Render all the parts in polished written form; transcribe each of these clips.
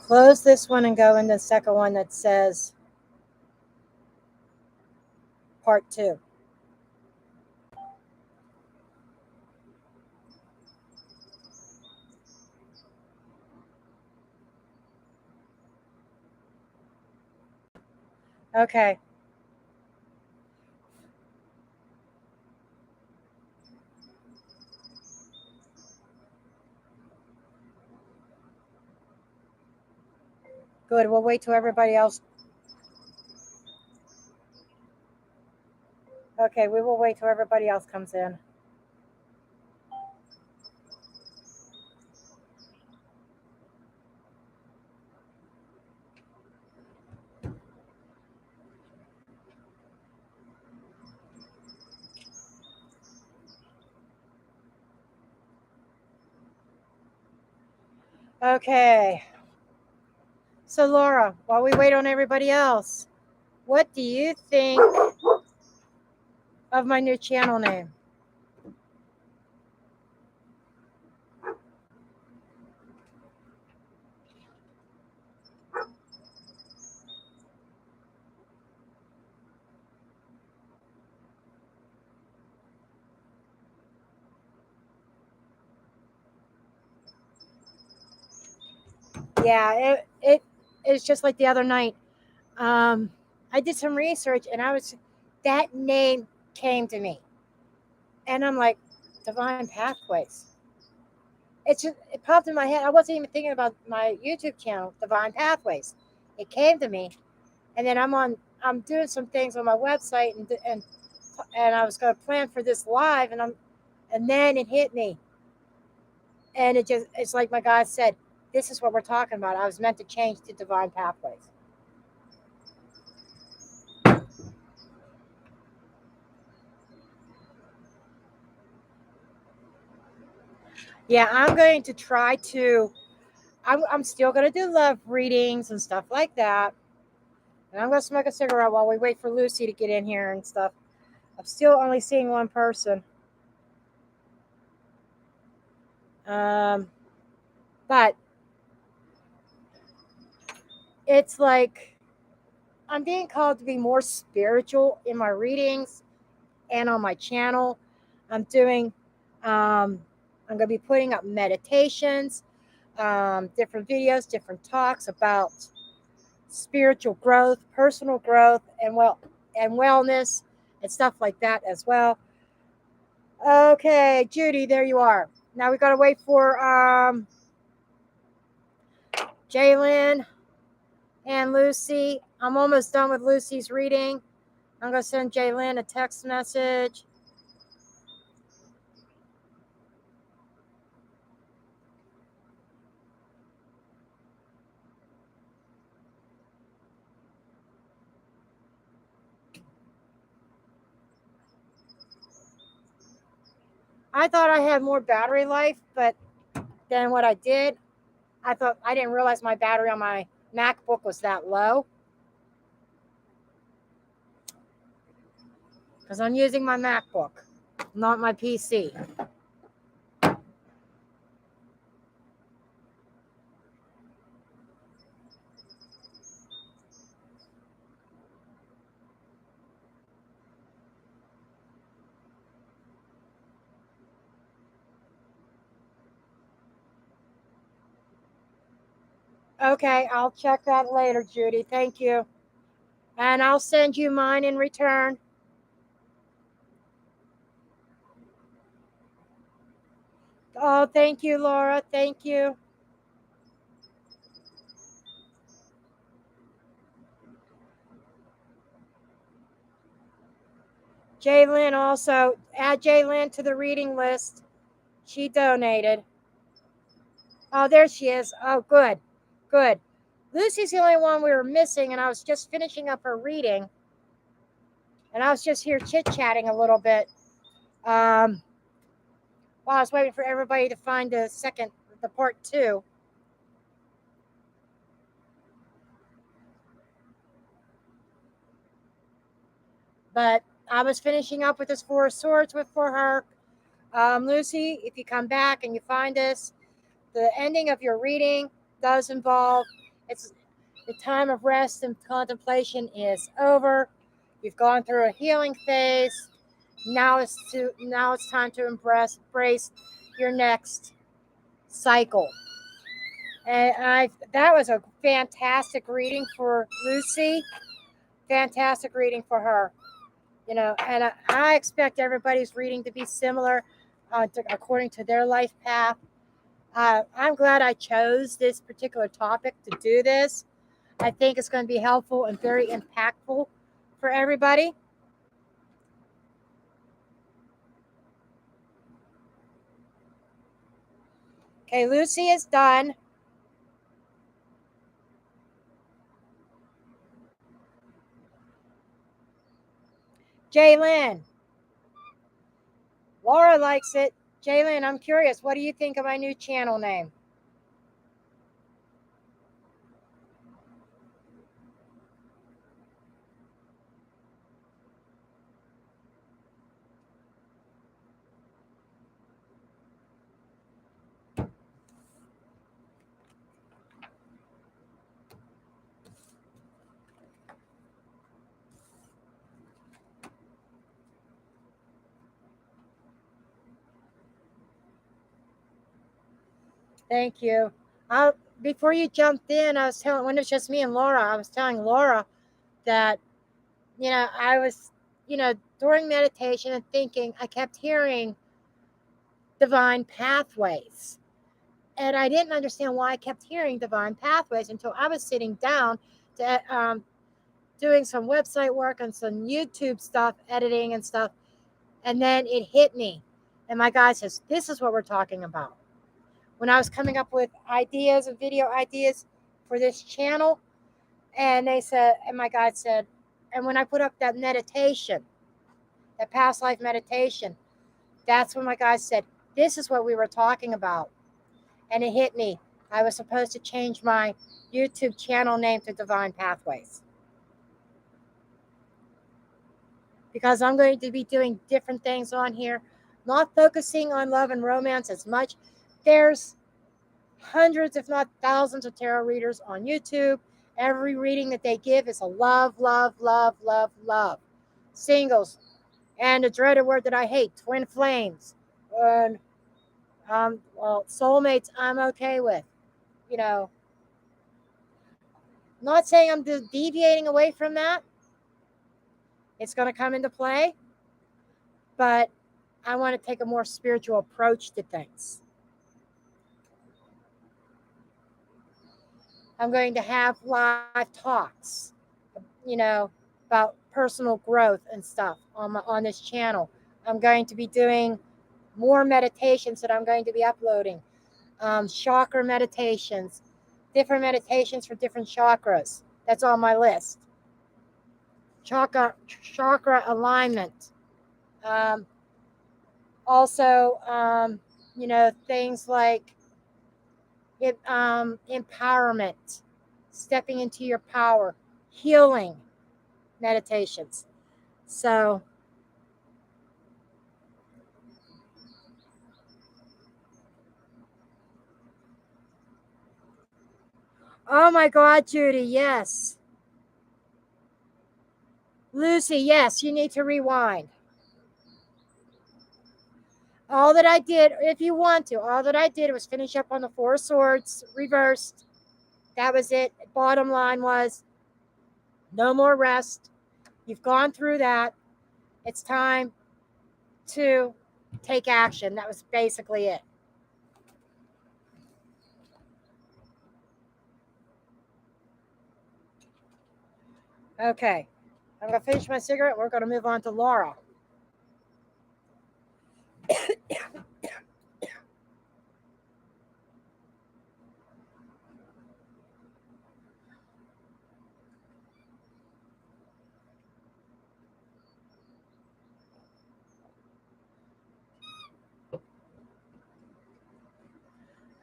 close this one and go in the second one that says part 2. Okay. Good. We'll wait till everybody else. Okay, we will wait till everybody else comes in. Okay. So, Laura, while we wait on everybody else, what do you think of my new channel name? Yeah, it is just like the other night. Um, I did some research and that name came to me. And I'm like, Divine Pathways. It popped in my head. I wasn't even thinking about my YouTube channel, Divine Pathways. It came to me, and then I'm doing some things on my website, and I was going to plan for this live, and then it hit me, and it's like my guy said, this is what we're talking about. I was meant to change to Divine Pathways. Yeah, I'm going to try to. I'm still going to do love readings and stuff like that. And I'm going to smoke a cigarette while we wait for Lucy to get in here and stuff. I'm still only seeing one person. Um, but it's like I'm being called to be more spiritual in my readings and on my channel. I'm doing, I'm going to be putting up meditations, different videos, different talks about spiritual growth, personal growth, and wellness and stuff like that as well. Okay, Judy, there you are. Now we got to wait for Jalen and Lucy. I'm almost done with Lucy's reading. I'm going to send Jalen a text message. I thought I had more battery life, but then what I did, I didn't realize my battery on my MacBook was that low because I'm using my MacBook, not my PC. Okay, I'll check that later, Judy. Thank you. And I'll send you mine in return. Oh, thank you, Laura. Thank you. Jalen also, add Jalen to the reading list. She donated. Oh, there she is. Oh, good. Good. Lucy's the only one we were missing, and I was just finishing up her reading. And I was just here chit chatting a little bit while I was waiting for everybody to find the part 2. But I was finishing up with this Four of Swords for her. Lucy, if you come back and you find this, the ending of your reading does involve It's the time of rest and contemplation is over. You've gone through a healing phase. Now it's time to embrace your next cycle. And I that was a fantastic reading for Lucy. Fantastic reading for her. And I expect everybody's reading to be similar, according to their life path. I'm glad I chose this particular topic to do this. I think it's going to be helpful and very impactful for everybody. Okay, Lucy is done. Jalen. Laura likes it. Jalen, I'm curious. What do you think of my new channel name? Thank you. Before you jumped in, I was telling, when it was just me and Laura, I was telling Laura that, I was, during meditation and thinking, I kept hearing divine pathways. And I didn't understand why I kept hearing divine pathways until I was sitting down to doing some website work and some YouTube stuff, editing and stuff. And then it hit me. And my guy says, this is what we're talking about. When I was coming up with ideas and video ideas for this channel, and my guide said, and when I put up that meditation, that past life meditation, that's when my guide said, this is what we were talking about. And it hit me. I was supposed to change my YouTube channel name to Divine Pathways, because I'm going to be doing different things on here, not focusing on love and romance as much. There's hundreds, if not thousands, of tarot readers on YouTube. Every reading that they give is a love, love, love, love, love. Singles, and the dreaded word that I hate, twin flames, and soulmates. I'm okay with. You know, not saying I'm deviating away from that. It's going to come into play, but I want to take a more spiritual approach to things. I'm going to have live talks, about personal growth and stuff on this channel. I'm going to be doing more meditations that I'm going to be uploading, chakra meditations, different meditations for different chakras. That's on my list. Chakra alignment. Um, Also, things like empowerment, stepping into your power, healing meditations. So, oh my God, Judy, yes. Lucy, yes, you need to rewind. All that I did, if you want to, all that I did was finish up on the Four of Swords reversed. That was it. Bottom line was no more rest. You've gone through that. It's time to take action. That was basically it. Okay. I'm going to finish my cigarette. We're going to move on to Laura.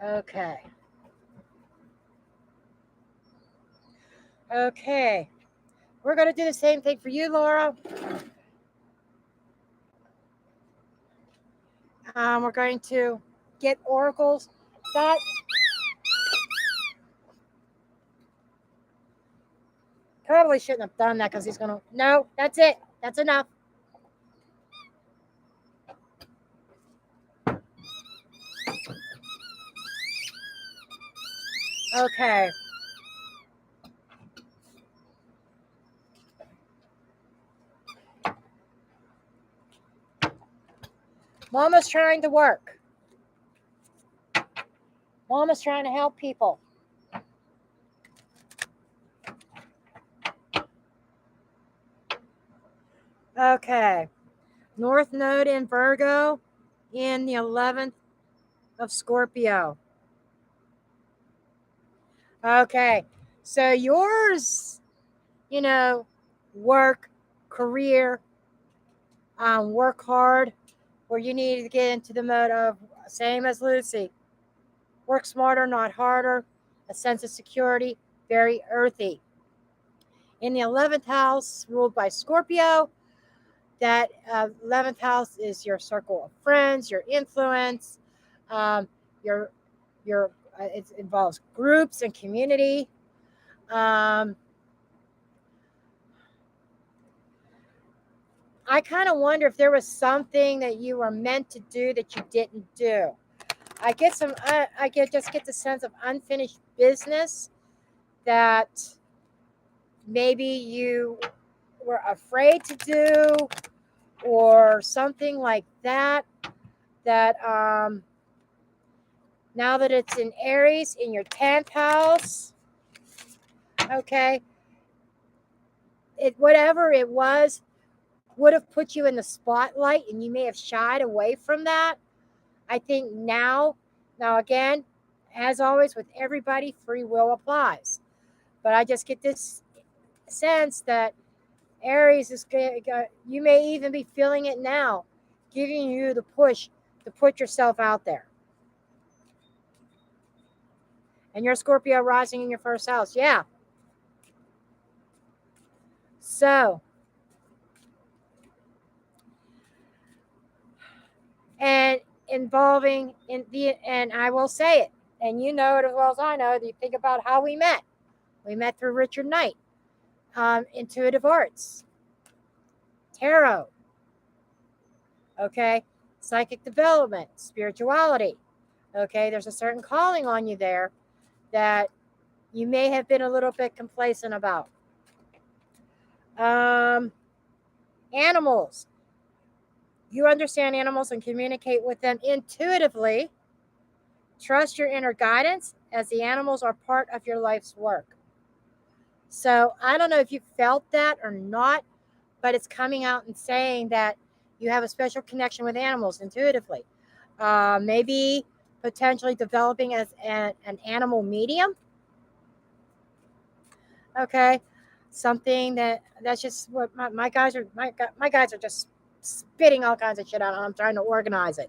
Okay. Okay. We're going to do the same thing for you, Laura. We're going to get oracles. That Probably shouldn't have done that because he's going to. No, that's it. That's enough. Okay. Mama's trying to work. Mama's trying to help people. Okay. North Node in Virgo in the 11th of Scorpio. Okay. So yours, work, career, work hard, where you need to get into the mode of same as Lucy. Work smarter, not harder. A sense of security, very earthy. In the 11th house, ruled by Scorpio, that 11th house is your circle of friends, your influence, um, your it involves groups and community. I kind of wonder if there was something that you were meant to do that you didn't do. I get the sense of unfinished business that maybe you were afraid to do, or something like that. That now that it's in Aries in your 10th house, okay, whatever it was would have put you in the spotlight, and you may have shied away from that. I think now again, as always with everybody, free will applies. But I just get this sense that Aries is you may even be feeling it now, giving you the push to put yourself out there. And your Scorpio rising in your first house, yeah. So, and involving and I will say it, and you know it as well as I know. You think about how we met. We met through Richard Knight, intuitive arts, tarot, okay, psychic development, spirituality. Okay, there's a certain calling on you there that you may have been a little bit complacent about. Animals. You understand animals and communicate with them intuitively. Trust your inner guidance, as the animals are part of your life's work. So I don't know if you felt that or not, but it's coming out and saying that you have a special connection with animals intuitively. Maybe potentially developing as an animal medium. Okay, something that's just what my guys are. My guys are just spitting all kinds of shit out, and I'm trying to organize it.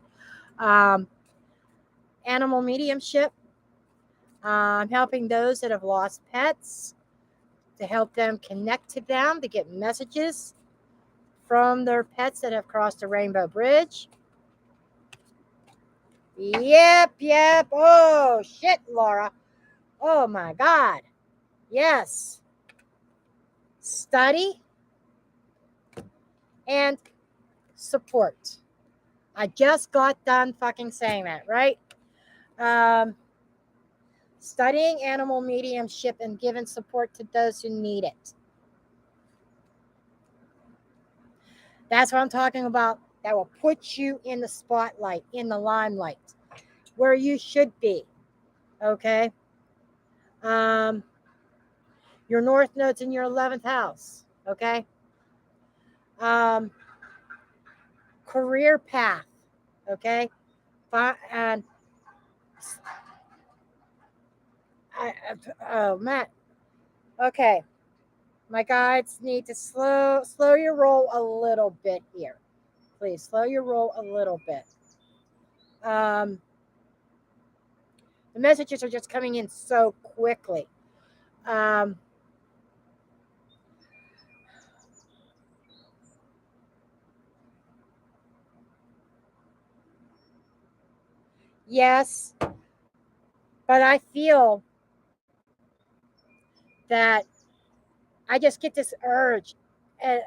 Animal mediumship. I'm helping those that have lost pets, to help them connect to them, to get messages from their pets that have crossed the Rainbow Bridge. Yep. Oh, shit, Laura. Oh, my God. Yes. Study and support. I just got done fucking saying that, right? Studying animal mediumship and giving support to those who need it. That's what I'm talking about. That will put you in the spotlight, in the limelight, where you should be. Okay? Your North Node's in your 11th house. Okay? Career path. Okay? And oh, Matt. Okay. My guides need to slow your roll a little bit here. Please slow your roll a little bit. The messages are just coming in so quickly. Yes, but I feel that I just get this urge. Uh,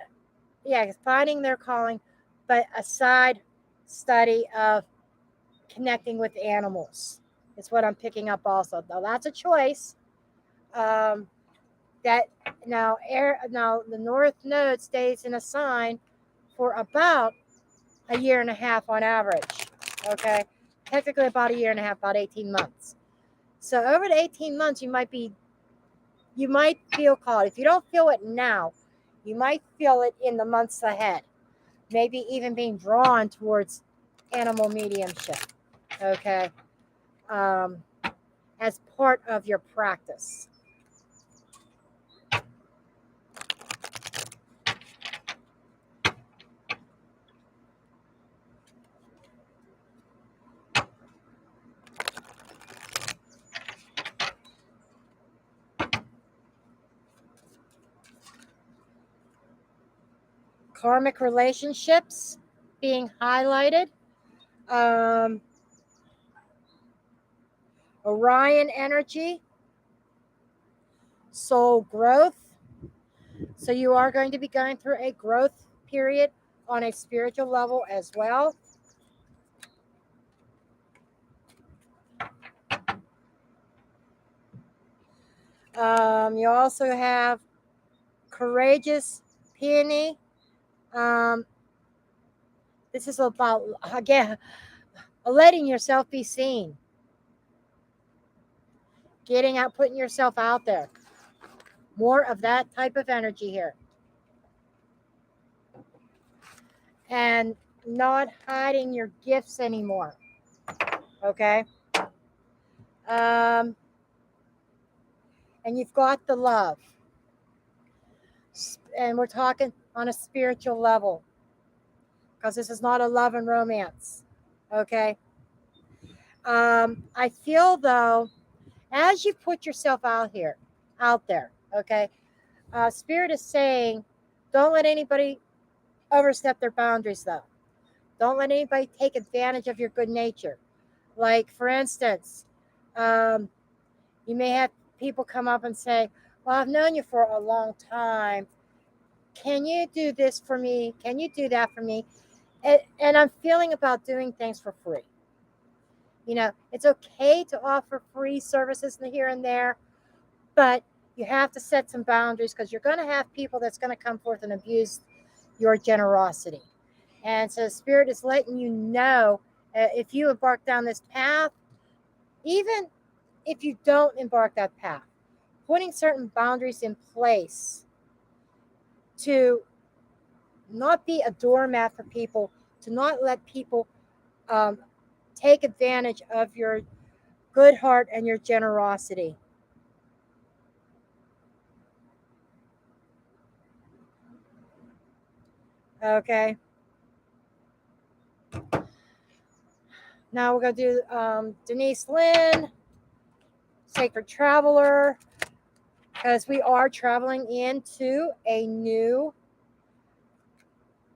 yeah, finding their calling, but a side study of connecting with animals is what I'm picking up also. Now that's a choice. Um, that now the North Node stays in a sign for about a year and a half on average. Okay, technically about a year and a half, about 18 months. So over the 18 months, you might feel called. If you don't feel it now, you might feel it in the months ahead. Maybe even being drawn towards animal mediumship. Okay, um, as part of your practice. Karmic relationships being highlighted. Um, Orion energy, soul growth. So you are going to be going through a growth period on a spiritual level as well. You also have courageous peony. Um, this is about, again, letting yourself be seen, getting out, putting yourself out there. More of that type of energy here. And not hiding your gifts anymore. Okay. Um, and you've got the love. And we're talking on a spiritual level because this is not a love and romance. Okay. I feel though, as you put yourself out there, okay, Spirit is saying, don't let anybody overstep their boundaries though. Don't let anybody take advantage of your good nature. Like, for instance, um, you may have people come up and say, well, I've known you for a long time. Can you do this for me? Can you do that for me? And I'm feeling about doing things for free. It's okay to offer free services here and there, but you have to set some boundaries because you're going to have people that's going to come forth and abuse your generosity. And so Spirit is letting you know, if you embark down this path, even if you don't embark that path, putting certain boundaries in place to not be a doormat for people, to not let people um, take advantage of your good heart and your generosity. Okay. Now we're going to do Denise Lynn, Sacred Traveler, because we are traveling into a new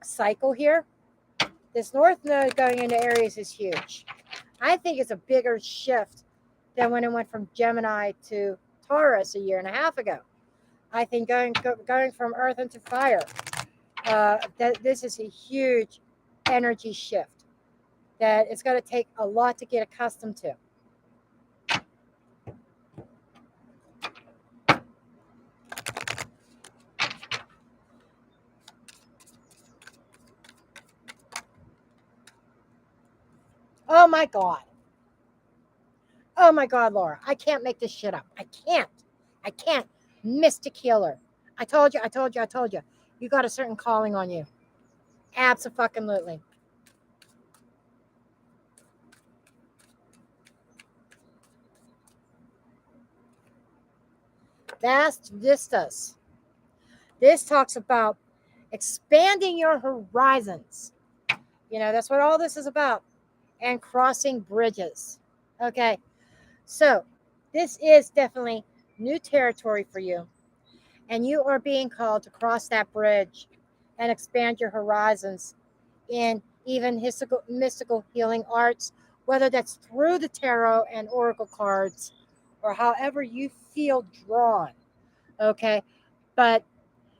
cycle here. This North Node going into Aries is huge. I think it's a bigger shift than when it went from Gemini to Taurus a year and a half ago. I think going from Earth into fire, that this is a huge energy shift that it's going to take a lot to get accustomed to. Oh my God. Oh my God, Laura. I can't make this shit up. I can't. I can't. Mystic healer. I told you, I told you, I told you. You got a certain calling on you. Absolutely. Vast vistas. This talks about expanding your horizons. That's what all this is about. And crossing bridges. Okay. So, this is definitely new territory for you. And you are being called to cross that bridge and expand your horizons in even mystical healing arts, whether that's through the tarot and oracle cards or however you feel drawn. Okay. But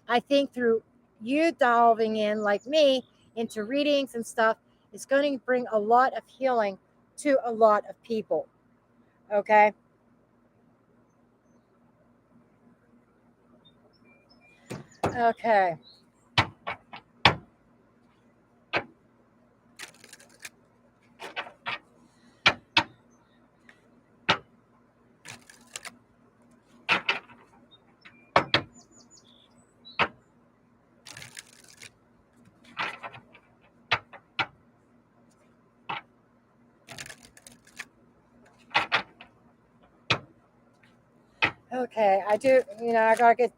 I think through you delving in, like me, into readings and stuff, it's going to bring a lot of healing to a lot of people. Okay. Okay. Okay. I do, I got to get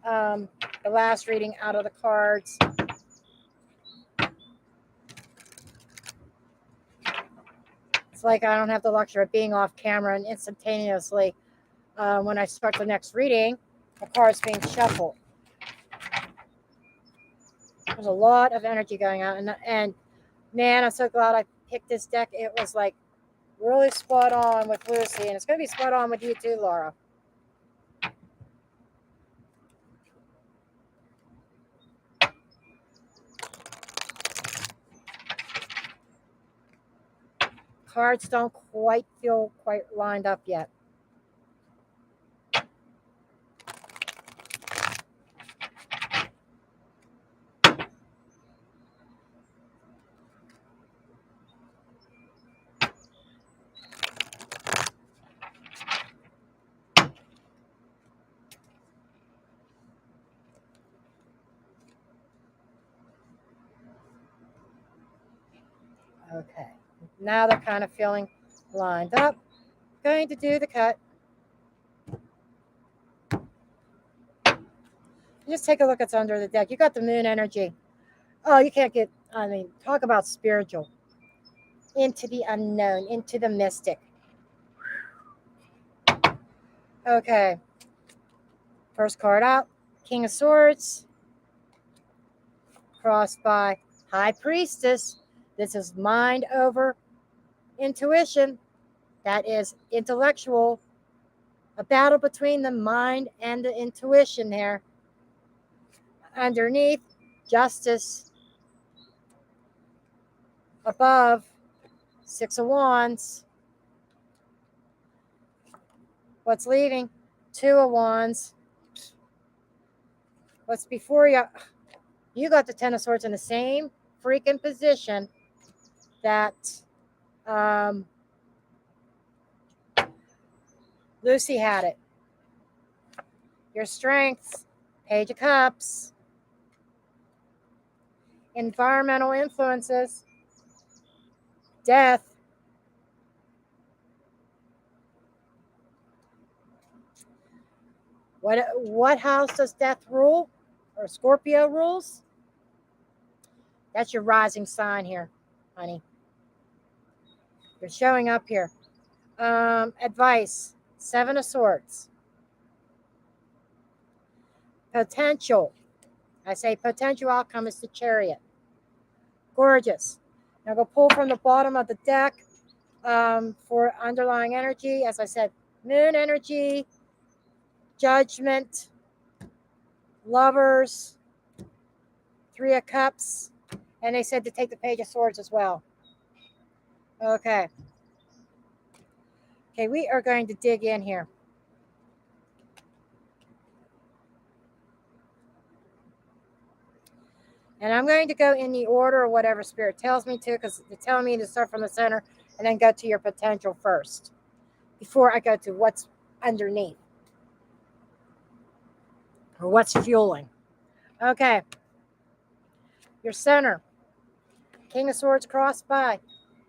the last reading out of the cards. It's like I don't have the luxury of being off camera and instantaneously, when I start the next reading, the cards being shuffled. There's a lot of energy going on. And man, I'm so glad I picked this deck. It was like really spot on with Lucy, and it's going to be spot on with you too, Laura. Cards don't quite feel quite lined up yet. Okay, now they're kind of feeling lined up. Going to do the cut. Just take a look at what's under the deck. You got the moon energy. Oh, you can't get, talk about spiritual. Into the unknown, into the mystic. Okay. First card out, King of Swords. Crossed by High Priestess. This is mind over intuition. That is intellectual. A battle between the mind and the intuition there. Underneath, Justice. Above, Six of Wands. What's leaving? Two of Wands. What's before you? You got the Ten of Swords in the same freaking position that Lucy had it. Your strengths, Page of Cups. Environmental influences, death. What house does death rule? Or Scorpio rules? That's your rising sign here, honey. You're showing up here. Advice, Seven of Swords. Potential. I say potential outcome is the Chariot. Gorgeous. Now go pull from the bottom of the deck for underlying energy. As I said, moon energy, judgment, lovers, Three of Cups, and they said to take the Page of Swords as well. Okay. Okay, we are going to dig in here. And I'm going to go in the order of whatever Spirit tells me to, because it's telling me to start from the center and then go to your potential first before I go to what's underneath or what's fueling. Okay. Your center, King of Swords crossed by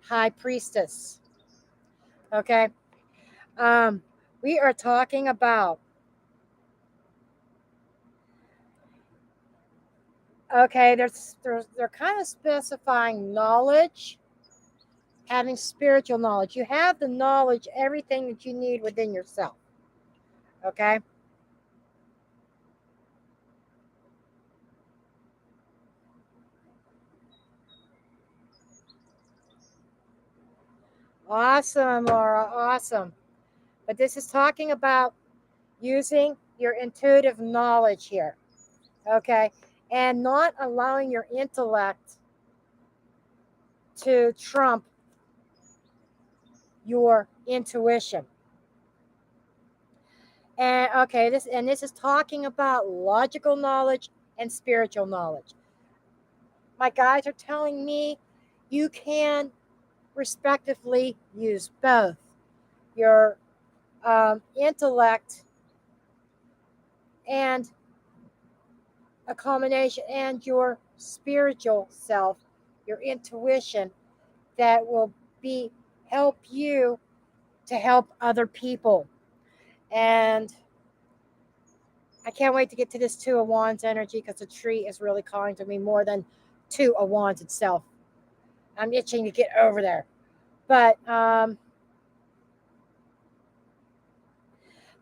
High Priestess. Okay. We are talking about, okay, they're kind of specifying knowledge, having spiritual knowledge. You have the knowledge, everything that you need within yourself. Okay. Awesome, Laura. Awesome. But this is talking about using your intuitive knowledge here. Okay. And not allowing your intellect to trump your intuition. And okay, this is talking about logical knowledge and spiritual knowledge. My guides are telling me you can respectively use both your intellect and a combination and your spiritual self, your intuition that will be help you to help other people. And I can't wait to get to this Two of Wands energy because the tree is really calling to me more than Two of Wands itself. I'm itching to get over there. But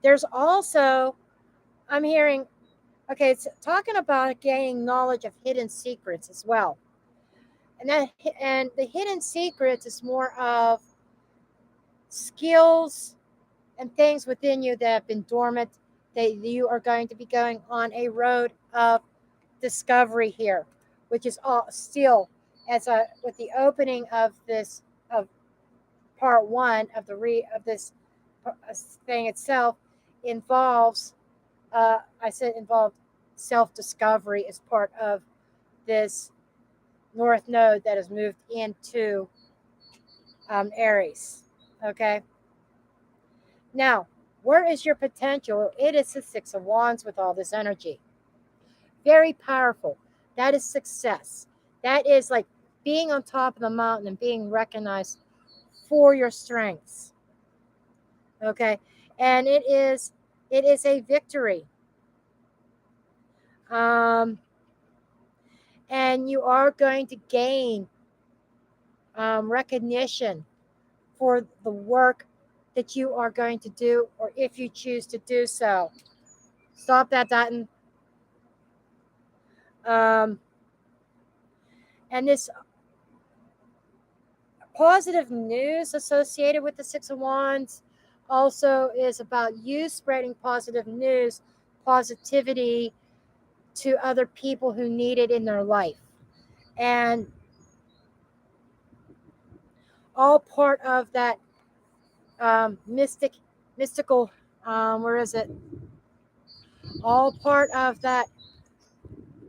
there's also, I'm hearing, okay, it's talking about gaining knowledge of hidden secrets as well. And the hidden secrets is more of skills and things within you that have been dormant, that you are going to be going on a road of discovery here, which is all still as a with the opening of this of part one of of this thing itself involves I said involved self-discovery as part of this north node that has moved into Aries. Okay. Now, where is your potential? It is the Six of Wands with all this energy. Very powerful. That is success. That is like being on top of the mountain and being recognized for your strengths. Okay. And it is a victory. Um, and you are going to gain recognition for the work that you are going to do, or if you choose to do so. Stop that, Dutton. Um, and this positive news associated with the Six of Wands also is about you spreading positive news, positivity to other people who need it in their life. And all part of that mystical, where is it? All part of that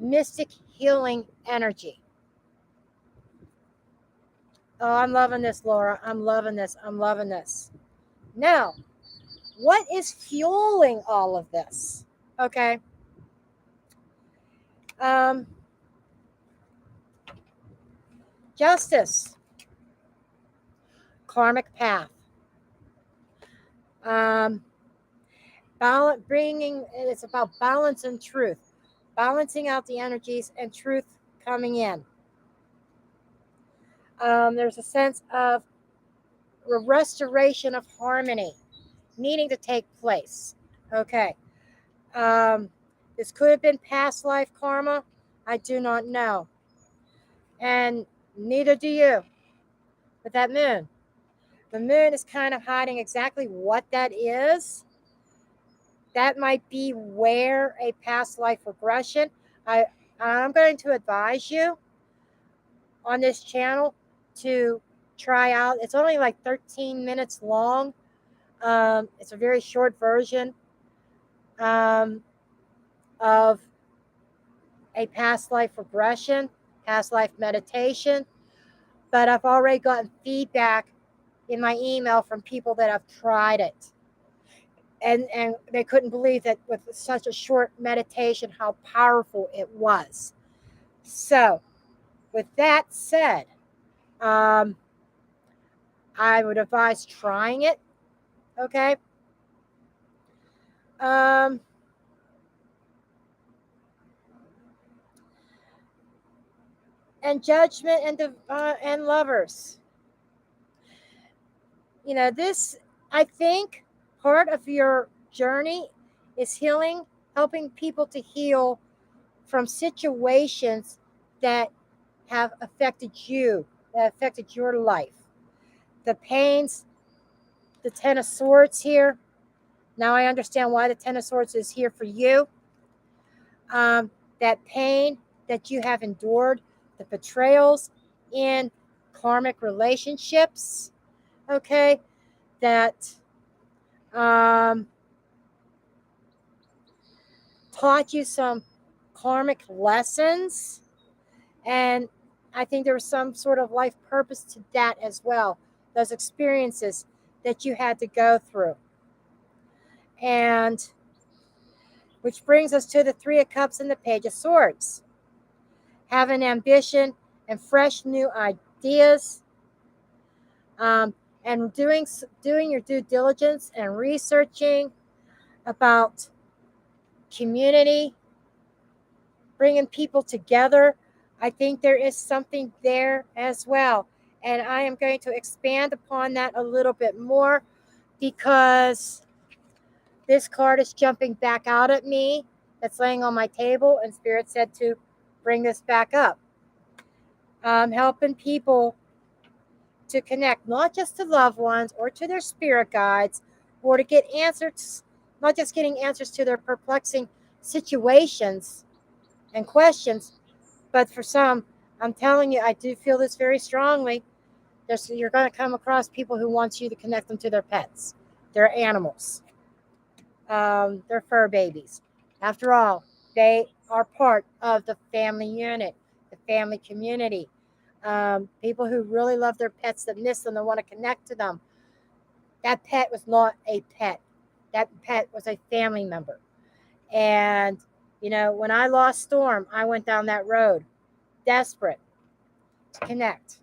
mystic healing energy. Oh, I'm loving this, Laura. I'm loving this. I'm loving this. Now, what is fueling all of this? Okay. Um, justice, karmic path. Um, it's about balance and truth, balancing out the energies and truth coming in. There's a sense of a restoration of harmony needing to take place. Okay. Um, this could have been past life karma. I do not know. And neither do you. But that moon, the moon is kind of hiding exactly what that is. That might be where a past life regression. I, I'm going to advise you on this channel to try out. It's only like 13 minutes long. It's a very short version um, of a past life regression, past life meditation. But I've already gotten feedback in my email from people that have tried it. And they couldn't believe that with such a short meditation, how powerful it was. So, with that said, um, I would advise trying it. Okay. Um, and judgment and lovers. You know, this, I think part of your journey is healing, helping people to heal from situations that have affected you, that affected your life. The pains, the Ten of Swords here. Now I understand why the Ten of Swords is here for you. that pain that you have endured, the betrayals in karmic relationships, okay, that um, taught you some karmic lessons. And I think there was some sort of life purpose to that as well, those experiences that you had to go through. And which brings us to the Three of Cups and the Page of Swords. Have an ambition and fresh new ideas, and doing your due diligence and researching about community, bringing people together. I think there is something there as well. And I am going to expand upon that a little bit more because this card is jumping back out at me that's laying on my table, and Spirit said to bring this back up. Helping people to connect, not just to loved ones or to their spirit guides, or to get answers, not just getting answers to their perplexing situations and questions, but for some, I'm telling you, I do feel this very strongly. You're going to come across people who want you to connect them to their pets, their animals, their fur babies. After all, they are part of the family unit, the family community. People who really love their pets, that miss them, that want to connect to them. That pet was not a pet. That pet was a family member. And, when I lost Storm, I went down that road, desperate to connect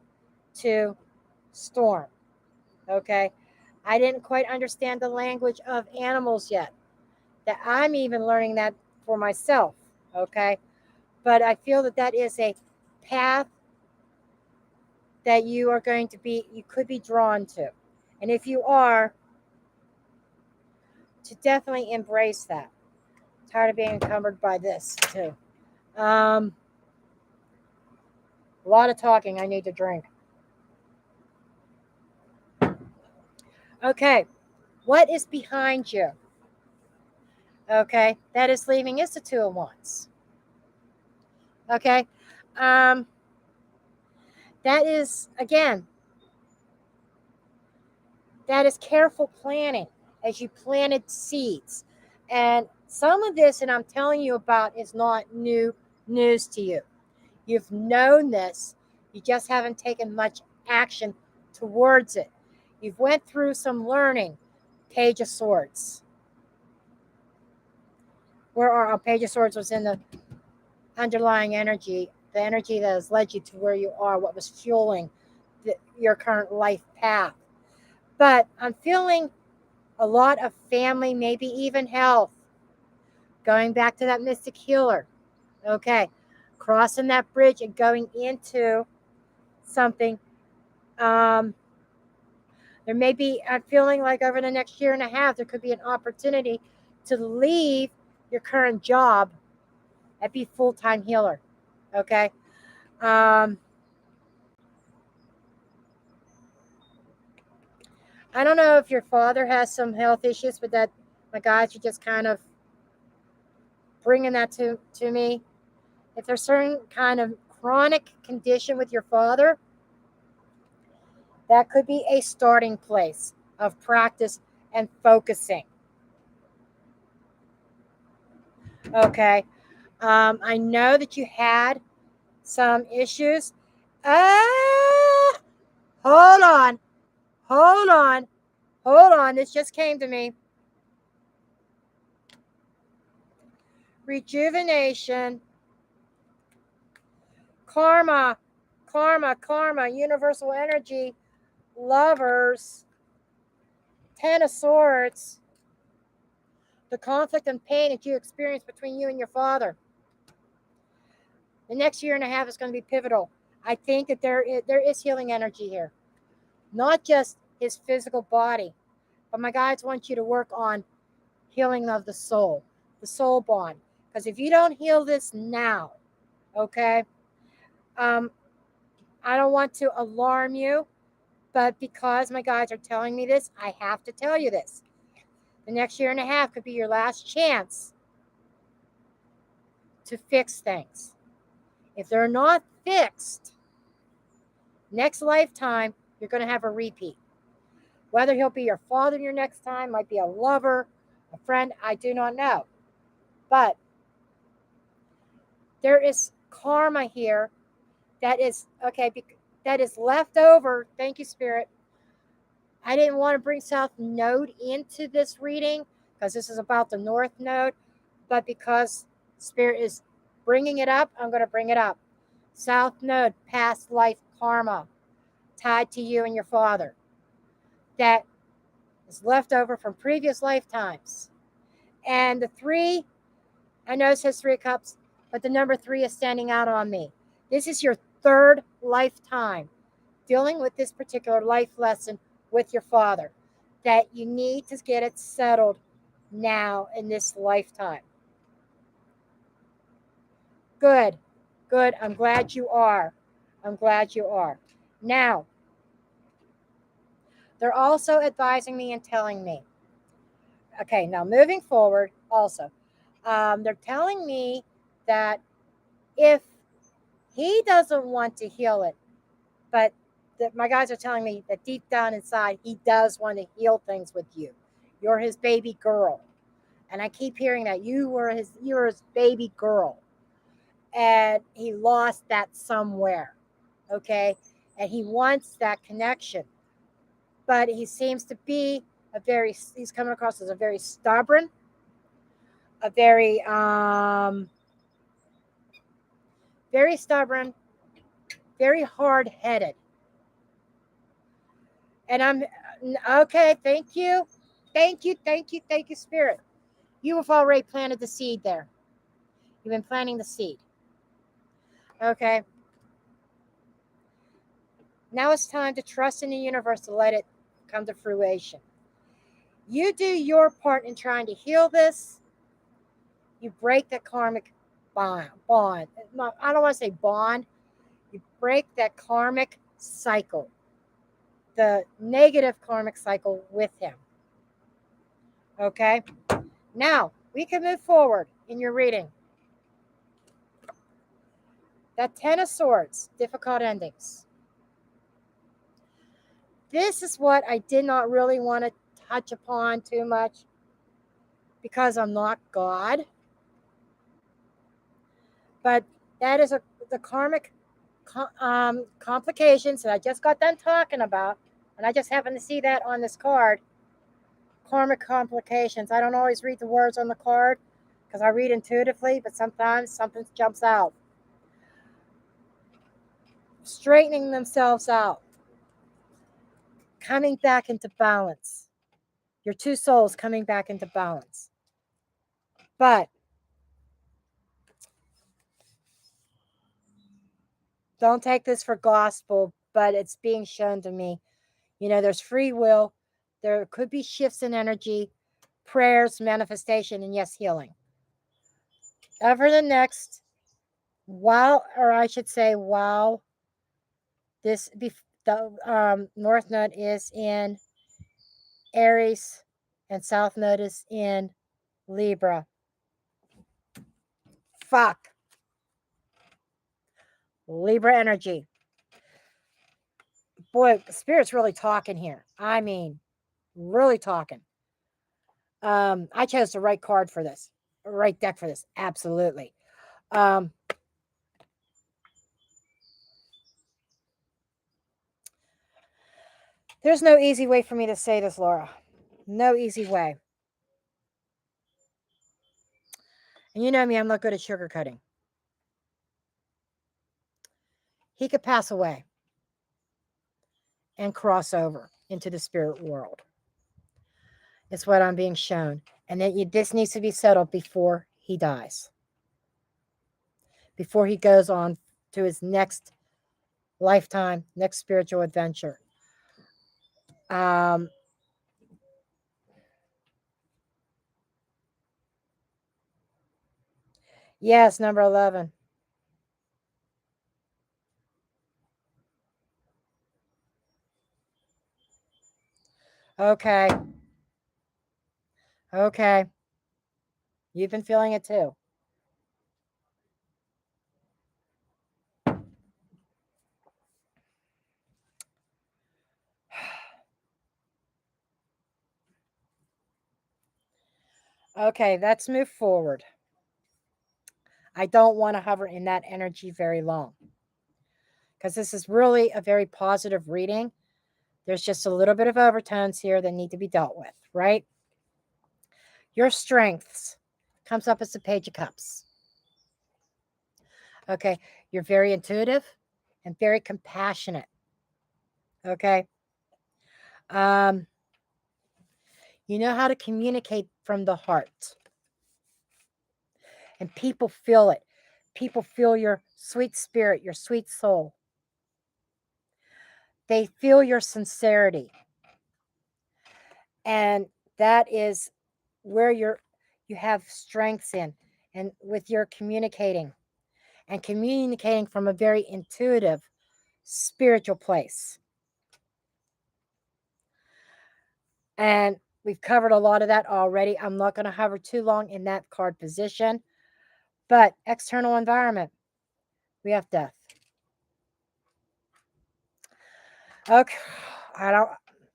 to Storm. Okay. I didn't quite understand the language of animals yet. That I'm even learning that for myself. Okay. But I feel that is a path that you could be drawn to. And if you are, to definitely embrace that. Tired of being encumbered by this too. A lot of talking. I need to drink. Okay. What is behind you? Okay. That is leaving is the Two of Wands. Okay. That is, again, that is careful planning as you planted seeds. And some of this, and I'm telling you about, is not new news to you. You've known this. You just haven't taken much action towards it. You've went through some learning. Page of Swords. Where our Page of Swords was in the underlying energy, the energy that has led you to where you are, what was fueling your current life path. But I'm feeling a lot of family, maybe even health. Going back to that mystic healer. Okay. Crossing that bridge and going into something. There may be, I'm feeling like over the next year and a half, there could be an opportunity to leave your current job and be full-time healer. Okay. I don't know if your father has some health issues, but that, my guys, you just kind of bringing that to me. If there's certain kind of chronic condition with your father, that could be a starting place of practice and focusing. Okay. I know that you had some issues. Hold on. Hold on. Hold on. This just came to me. Rejuvenation. Karma. Karma. Karma. Universal energy. Lovers. Ten of Swords. The conflict and pain that you experience between you and your father. The next year and a half is going to be pivotal. I think that there is healing energy here. Not just his physical body, but my guides want you to work on healing of the soul bond. Because if you don't heal this now, okay, I don't want to alarm you, but because my guides are telling me this, I have to tell you this. The next year and a half could be your last chance to fix things. If they're not fixed, next lifetime, you're going to have a repeat. Whether he'll be your father your next time, might be a lover, a friend, I do not know. But there is karma here that is, okay, that is left over. Thank you, Spirit. I didn't want to bring South Node into this reading because this is about the North Node, but because Spirit is bringing it up, I'm going to bring it up. South Node, past life karma tied to you and your father that is left over from previous lifetimes. And the three, I know it says 3 cups, but the number 3 is standing out on me. This is your third lifetime dealing with this particular life lesson with your father, that you need to get it settled now in this lifetime. Good, good. I'm glad you are. I'm glad you are. Now, they're also advising me and telling me, okay, now moving forward also, they're telling me that if he doesn't want to heal it, but my guys are telling me that deep down inside, he does want to heal things with you. You're his baby girl. And I keep hearing that you were his baby girl. And he lost that somewhere. Okay. And he wants that connection. But he seems to be he's coming across as a very stubborn, a very stubborn, very hard-headed. And I'm, okay, thank you. Thank you, Spirit. You have already planted the seed there. You've been planting the seed. Okay. Now it's time to trust in the universe to let it come to fruition. You do your part in trying to heal this. You break the karmic bond. I don't want to say bond. You break that karmic cycle, the negative karmic cycle with him. Okay? Now, we can move forward in your reading. That 10 of Swords, difficult endings. This is what I did not really want to touch upon too much because I'm not God. But that is the karmic complications that I just got done talking about. And I just happened to see that on this card. Karmic complications. I don't always read the words on the card because I read intuitively, but sometimes something jumps out. Straightening themselves out. Coming back into balance. Your two souls coming back into balance. But don't take this for gospel, but it's being shown to me. You know, there's free will. There could be shifts in energy, prayers, manifestation, and yes, healing. Over the next, while this the North Node is in Aries and South Node is in Libra. Fuck. Libra energy. Boy, Spirit's really talking here. I mean, really talking. I chose the right card for this, right deck for this. Absolutely. There's no easy way for me to say this, Laura. No easy way. And you know me, I'm not good at sugarcoating. He could pass away and cross over into the spirit world. It's what I'm being shown. And this needs to be settled before he dies. Before he goes on to his next lifetime, next spiritual adventure. Yes, number 11. Okay. Okay. You've been feeling it too. Okay, let's move forward. I don't want to hover in that energy very long because this is really a very positive reading. There's just a little bit of overtones here that need to be dealt with, right? Your strengths comes up as the Page of Cups. Okay, you're very intuitive and very compassionate. Okay, um, you know how to communicate from the heart, and people feel it. People feel your sweet spirit, your sweet soul. They feel your sincerity, and that is where you have strengths in, and with your communicating and communicating from a very intuitive, spiritual place. And we've covered a lot of that already. I'm not going to hover too long in that card position. But external environment, we have death. Okay, I don't.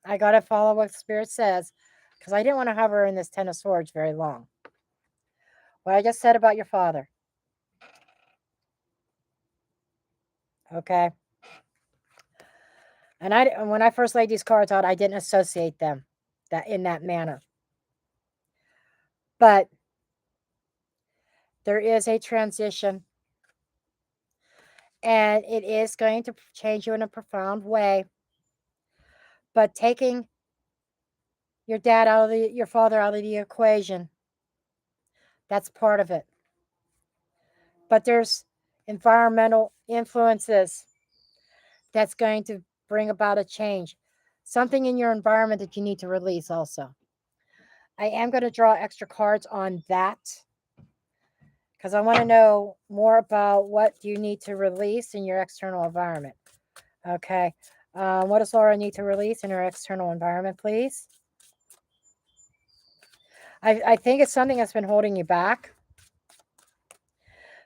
I gotta follow what Spirit says because I didn't want to hover in this Ten of Swords very long. What I just said about your father. Okay. And when I first laid these cards out, I didn't associate them that in that manner. But there is a transition, and it is going to change you in a profound way. But taking your father out of the equation, that's part of it. But there's environmental influences that's going to bring about a change. Something in your environment that you need to release also. I am going to draw extra cards on that because I want to know more about what you need to release in your external environment. Okay. What does Laura need to release in her external environment, please? I think it's something that's been holding you back.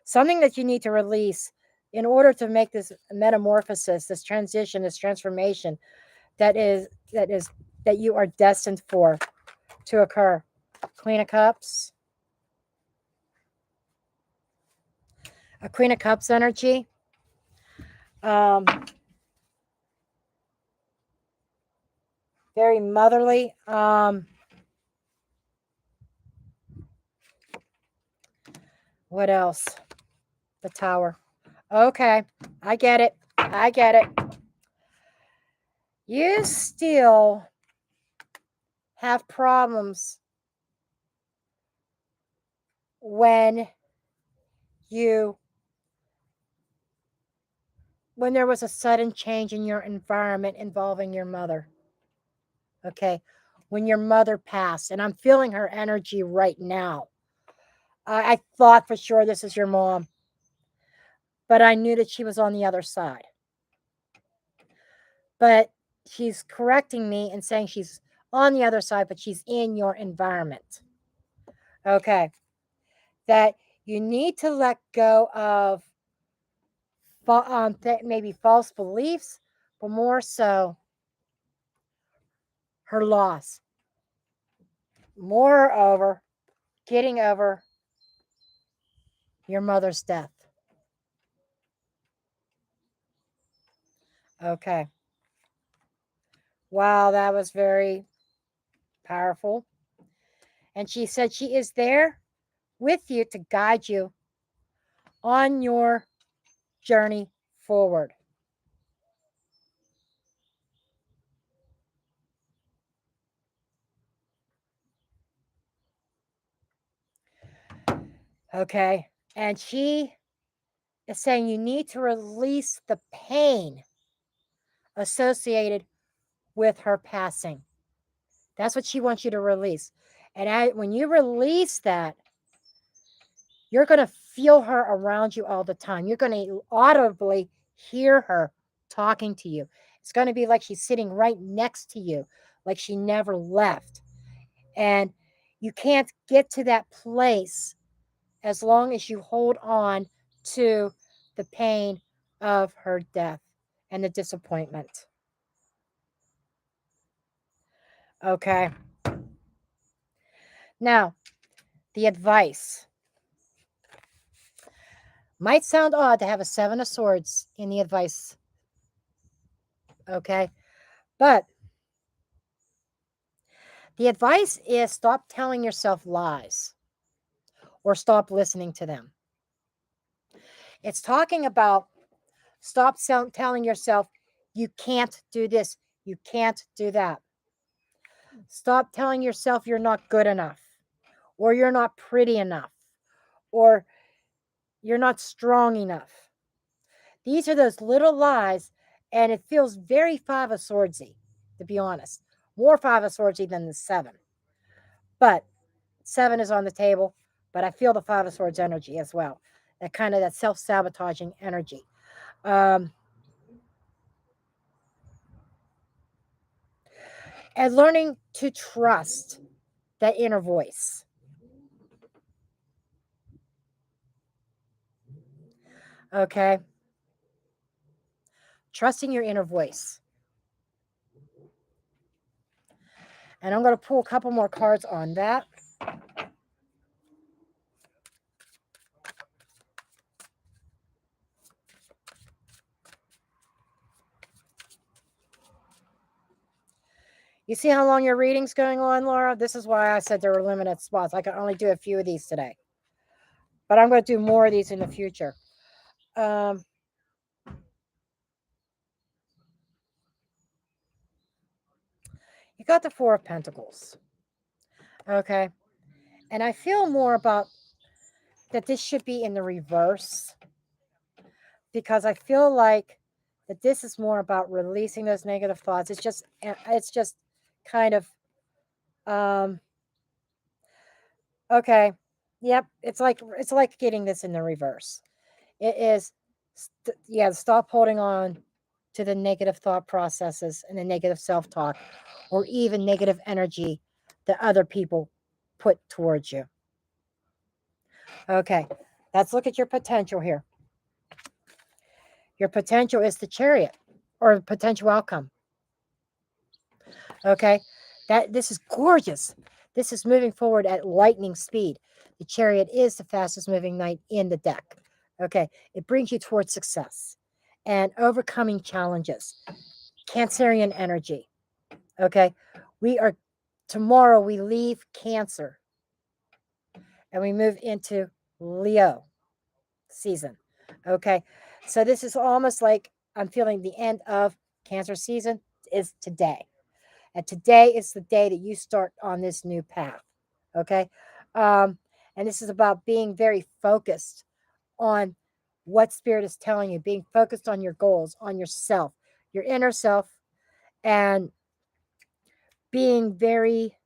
Something that you need to release in order to make this metamorphosis, this transition, this transformation that is that you are destined for to occur. Queen of Cups. A Queen of Cups energy. Um, Very motherly. What else? The Tower. Okay, I get it. I get it. You still have problems when you when there was a sudden change in your environment involving your mother. Okay, when your mother passed, and I'm feeling her energy right now. I thought for sure this is your mom, but I knew that she was on the other side. But she's correcting me and saying she's on the other side, but she's in your environment. Okay, that you need to let go of maybe false beliefs, but more so her loss. Moreover, getting over your mother's death. Okay. Wow, that was very powerful. And she said she is there with you to guide you on your journey forward. Okay. And she is saying you need to release the pain associated with her passing. That's what she wants you to release. And when you release that, you're going to feel her around you all the time. You're going to audibly hear her talking to you. It's going to be like she's sitting right next to you, like she never left. And you can't get to that place as long as you hold on to the pain of her death and the disappointment. Okay. Now, The advice. Might sound odd to have a Seven of Swords in the advice, okay? But the advice is stop telling yourself lies or stop listening to them. It's talking about stop telling yourself you can't do this, you can't do that. Stop telling yourself you're not good enough or you're not pretty enough or you're not strong enough. These are those little lies, and it feels very Five of Swordsy, to be honest. More Five of Swordsy than the Seven. But Seven is on the table, but I feel the Five of Swords energy as well. That kind of that self-sabotaging energy. Um, and learning to trust that inner voice. Okay? Trusting your inner voice. And I'm going to pull a couple more cards on that. You see how long your reading's going on, Laura? This is why I said there were limited spots. I can only do a few of these today. But I'm going to do more of these in the future. You got the Four of Pentacles. Okay. And I feel more about that this should be in the reverse because I feel like that this is more about releasing those negative thoughts. It's just kind of okay. Yep, it's like getting this in the reverse. It is stop holding on to the negative thought processes and the negative self-talk or even negative energy that other people put towards you. Okay, let's look at your potential here. Your potential is the Chariot or potential outcome. Okay, this is gorgeous. This is moving forward at lightning speed. The Chariot is the fastest moving knight in the deck. Okay, it brings you towards success and overcoming challenges. Cancerian energy. Okay, tomorrow we leave Cancer and we move into Leo season. Okay, so this is almost like I'm feeling the end of Cancer season is today. And today is the day that you start on this new path. Okay, and this is about being very focused on what Spirit is telling you, being focused on your goals, on yourself, your inner self, and being very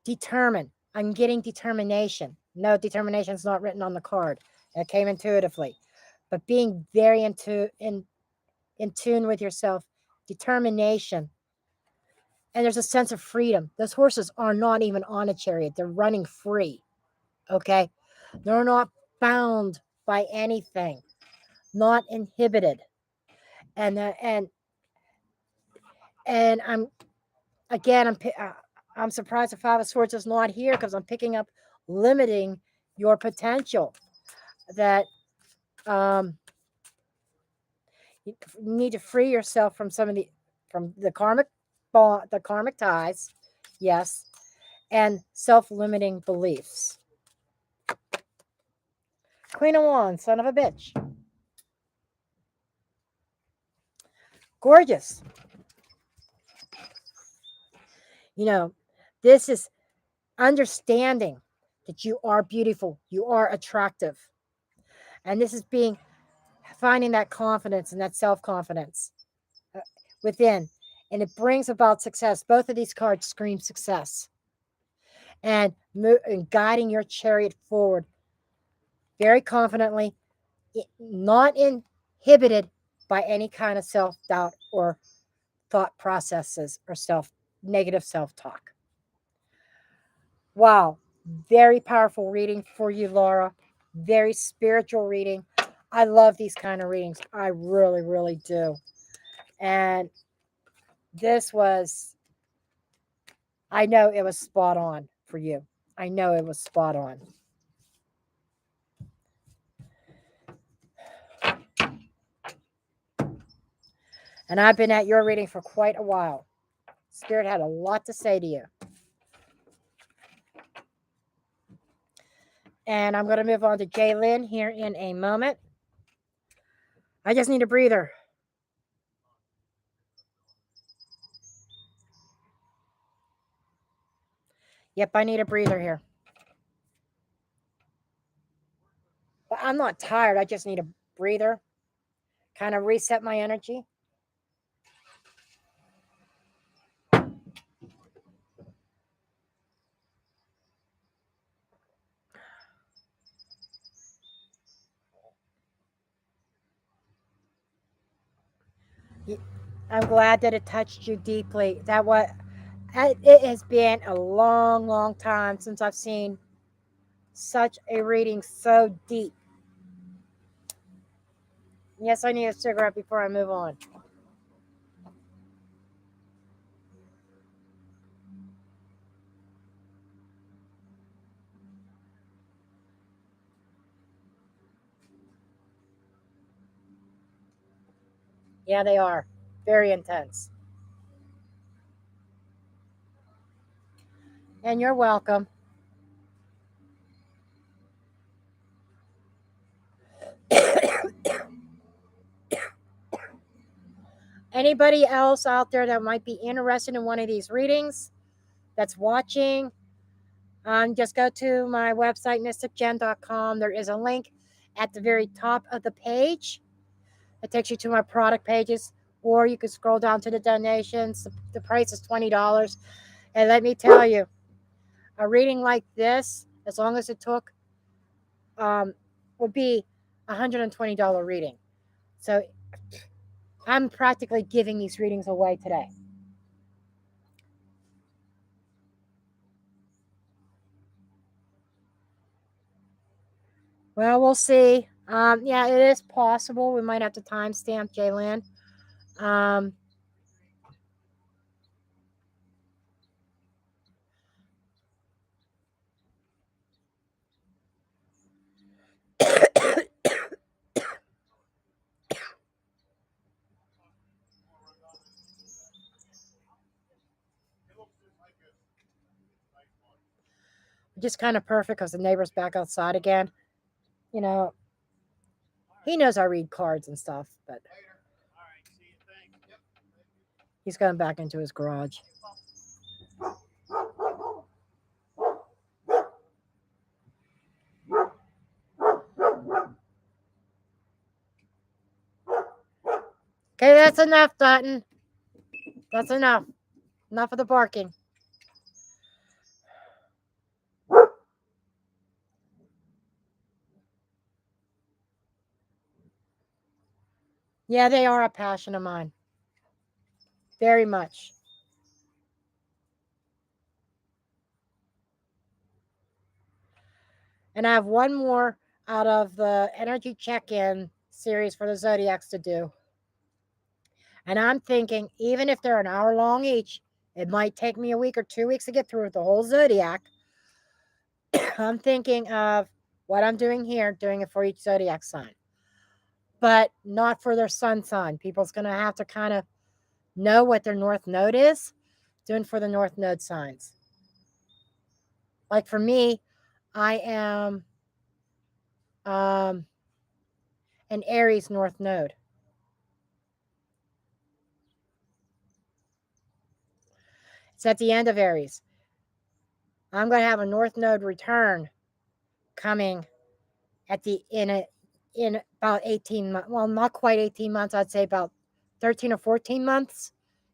determined. I'm getting determination. No, determination is not written on the card. It came intuitively. But being very in tune with yourself, determination. And there's a sense of freedom. Those horses are not even on a chariot. They're running free. Okay? They're not bound by anything, not inhibited. And and I'm surprised the Five of Swords is not here because I'm picking up limiting your potential. That you need to free yourself from the karmic bond, the karmic ties, yes, and self-limiting beliefs. Queen of Wands, son of a bitch. Gorgeous. You know, this is understanding that you are beautiful, you are attractive. And this is finding that confidence and that self-confidence within. And it brings about success. Both of these cards scream success. And guiding your chariot forward very confidently, not inhibited by any kind of self-doubt or thought processes or negative self-talk. Wow, very powerful reading for you, Laura. Very spiritual reading. I love these kind of readings. I really, really do. And this was I know it was spot on for you. I know it was spot on. And I've been at your reading for quite a while. Spirit had a lot to say to you. And I'm going to move on to Jaylyn here in a moment. I just need a breather. Yep, I need a breather here. But I'm not tired. I just need a breather. Kind of reset my energy. I'm glad that it touched you deeply. It has been a long, long time since I've seen such a reading so deep. Yes, I need a cigarette before I move on. Yeah, they are. Very intense. And you're welcome. Anybody else out there that might be interested in one of these readings that's watching, just go to my website, mysticjen.com. There is a link at the very top of the page. It takes you to my product pages, or you can scroll down to the donations. The price is $20. And let me tell you, a reading like this, as long as it took, would be a $120 reading. So I'm practically giving these readings away today. Well, we'll see. Yeah, it is possible. We might have to timestamp Jaylyn. Um, just kind of perfect because the neighbor's back outside again. You know, he knows I read cards and stuff, but he's going back into his garage. Okay, that's enough, Dutton. That's enough. Enough of the barking. Yeah, they are a passion of mine. Very much. And I have one more out of the energy check-in series for the Zodiacs to do. And I'm thinking, even if they're an hour long each, it might take me a week or 2 weeks to get through the whole Zodiac. I'm thinking of what I'm doing here, doing it for each Zodiac sign, but not for their sun sign. People's going to have to kind of know what their North Node is, doing for the North Node signs. Like for me, I am an Aries North Node. It's at the end of Aries. I'm going to have a North Node return coming at the in about 18 months. Well, not quite 18 months. I'd say about 13 or 14 months.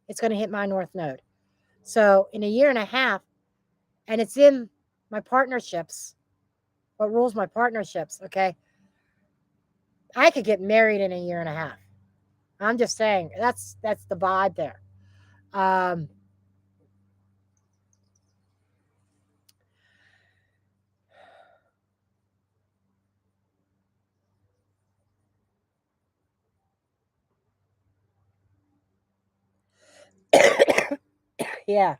It's going to hit my North Node. So in a year and a half, and it's in my partnerships. What rules my partnerships? Okay, I could get married in a year and a half. I'm just saying that's the vibe there. Um, yeah.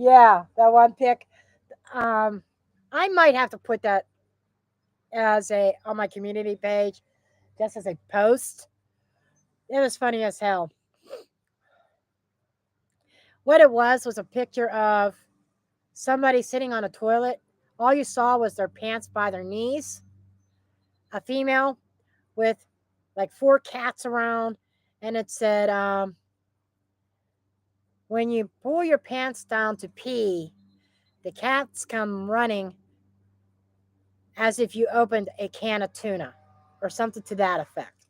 Yeah, that one pic. Um, I might have to put that as a on my community page, just as a post. It was funny as hell. What it was a picture of somebody sitting on a toilet. All you saw was their pants by their knees. A female with like four cats around, and it said, "When you pull your pants down to pee, the cats come running as if you opened a can of tuna," or something to that effect.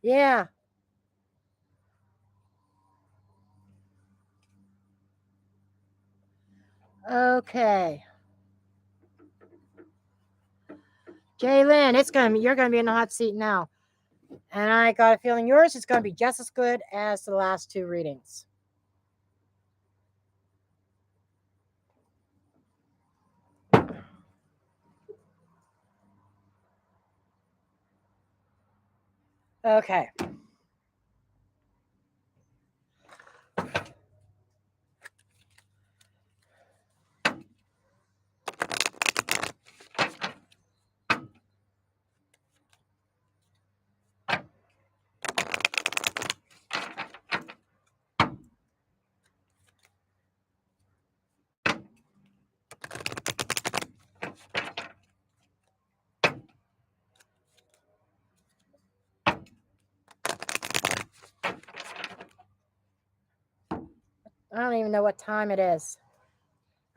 Yeah. Okay. Jalen, you're gonna be in the hot seat now. And I got a feeling yours is gonna be just as good as the last two readings. Okay. I don't even know what time it is.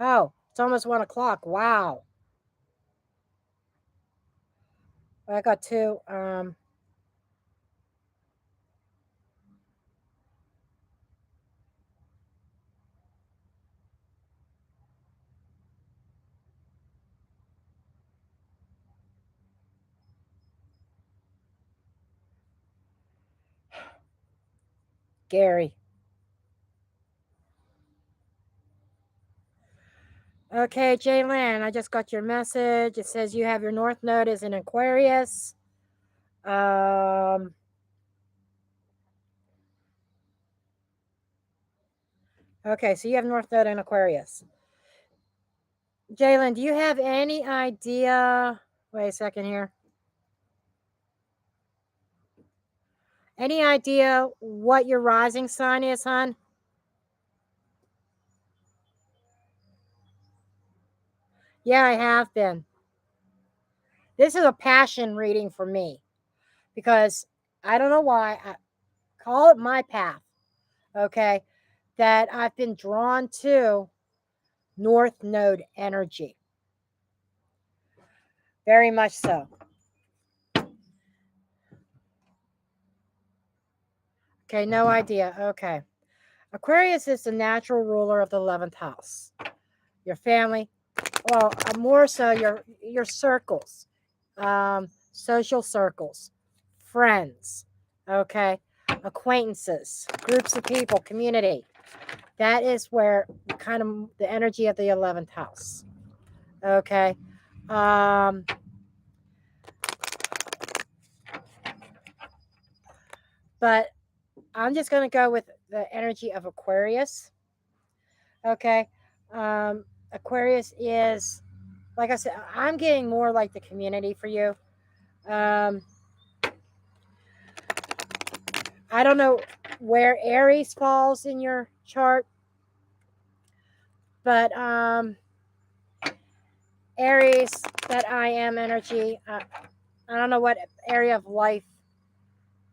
Oh, it's almost 1 o'clock. Wow. I got two. Gary. Okay, Jalen, I just got your message. It says you have your North Node is in Aquarius. Um, okay, so you have North Node in Aquarius. Jalen, do you have any idea? Wait a second here. Any idea what your rising sign is, hon? Yeah, I have been. This is a passion reading for me because I don't know why. I call it my path, okay? That I've been drawn to North Node energy. Very much so. Okay, no idea. Okay. Aquarius is the natural ruler of the 11th house. Your family, well, more so your circles, social circles, friends, okay, acquaintances, groups of people, community. That is where kind of the energy of the 11th house. Okay. Um, but I'm just going to go with the energy of Aquarius. Okay. Aquarius is, like I said, I'm getting more like the community for you. Um, I don't know where Aries falls in your chart, but Aries, that I am energy. I don't know what area of life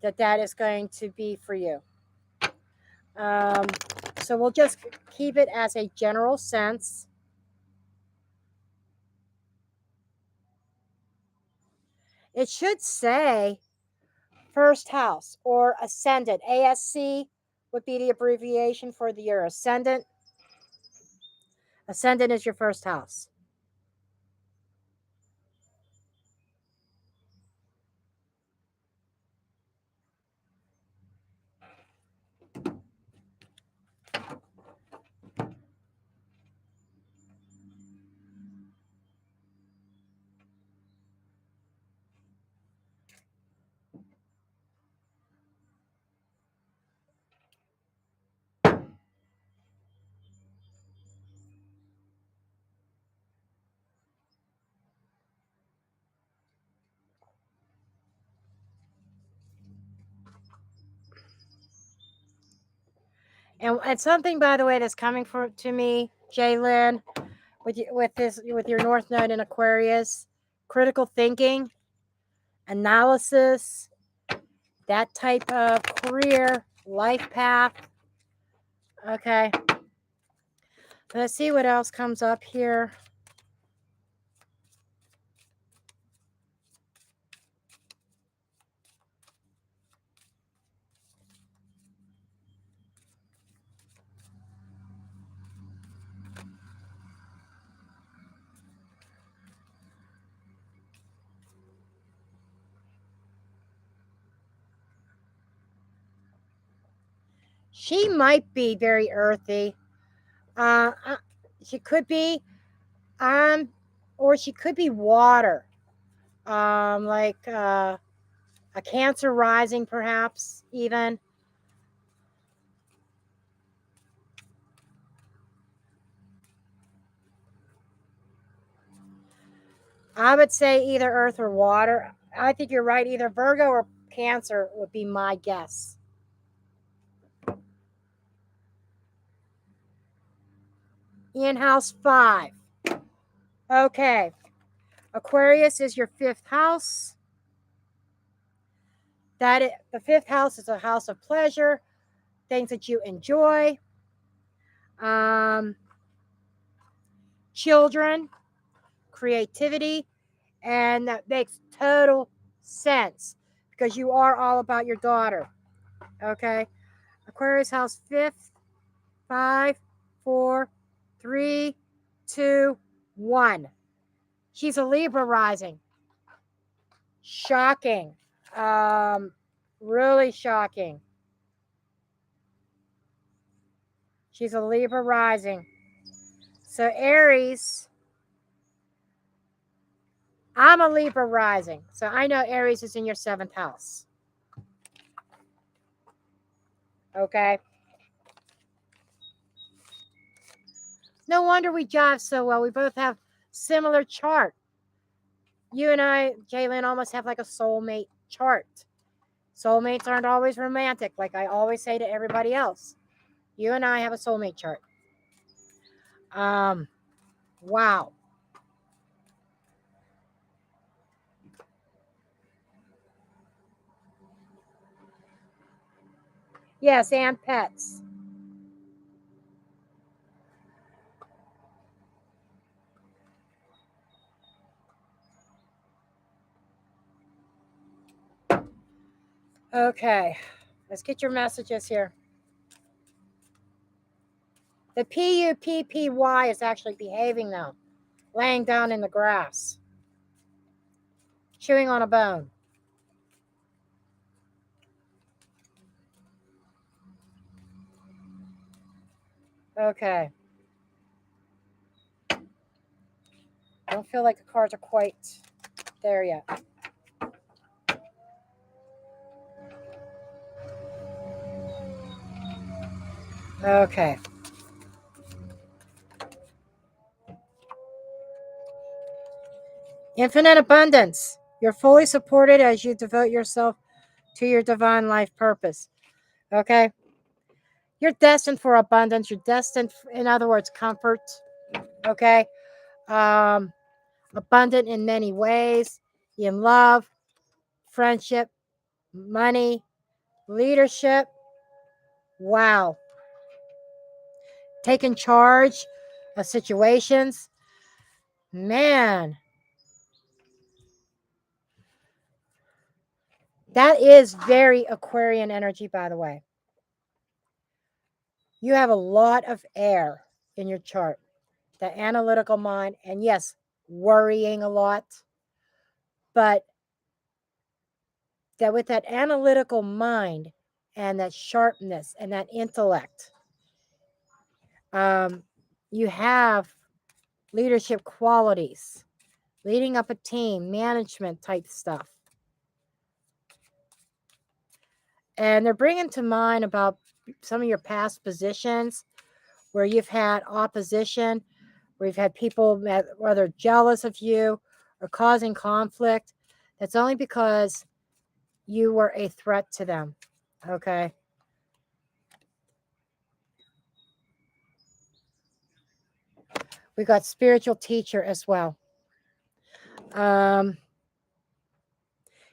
that is going to be for you. Um, so we'll just keep it as a general sense. It should say first house or ascendant. ASC would be the abbreviation for your ascendant. Ascendant is your first house. And something, by the way, that's coming to me, Jalen, with your North Node in Aquarius, critical thinking, analysis, that type of career, life path. Okay. Let's see what else comes up here. She might be very earthy. Uh, uh, she could be, um, or she could be water, like a Cancer rising, perhaps even. I would say either Earth or water. I think you're right. Either Virgo or Cancer would be my guess. In house 5. Okay. Aquarius is your 5th house. The 5th house is a house of pleasure, things that you enjoy. Um, Children, creativity, and that makes total sense because you are all about your daughter. Okay. Aquarius house 5th, 5, 4, 3, 2, 1. She's a Libra rising. Shocking. Um, really shocking. She's a Libra rising. So Aries, I'm a Libra rising. So I know Aries is in your 7th house. Okay. No wonder we jive so well. We both have similar chart. You and I, Jalen, almost have like a soulmate chart. Soulmates aren't always romantic, like I always say to everybody else. You and I have a soulmate chart. Um, wow. Yes, and pets. Okay, let's get your messages here. The PUPPY is actually behaving now, laying down in the grass, chewing on a bone. Okay. I don't feel like the cards are quite there yet. Okay. Infinite abundance. You're fully supported as you devote yourself to your divine life purpose. Okay. You're destined for abundance. You're destined, in other words, comfort. Okay. Um, Abundant in many ways, in love, friendship, money, leadership. Wow. Taking charge of situations. Man, that is very Aquarian energy, by the way. You have a lot of air in your chart, the analytical mind, and yes, worrying a lot. But that with that analytical mind and that sharpness and that intellect, um, you have leadership qualities, leading up a team, management type stuff. And they're bringing to mind about some of your past positions where you've had opposition, where you've had people whether jealous of you or causing conflict. That's only because you were a threat to them. Okay. We got spiritual teacher as well. Um,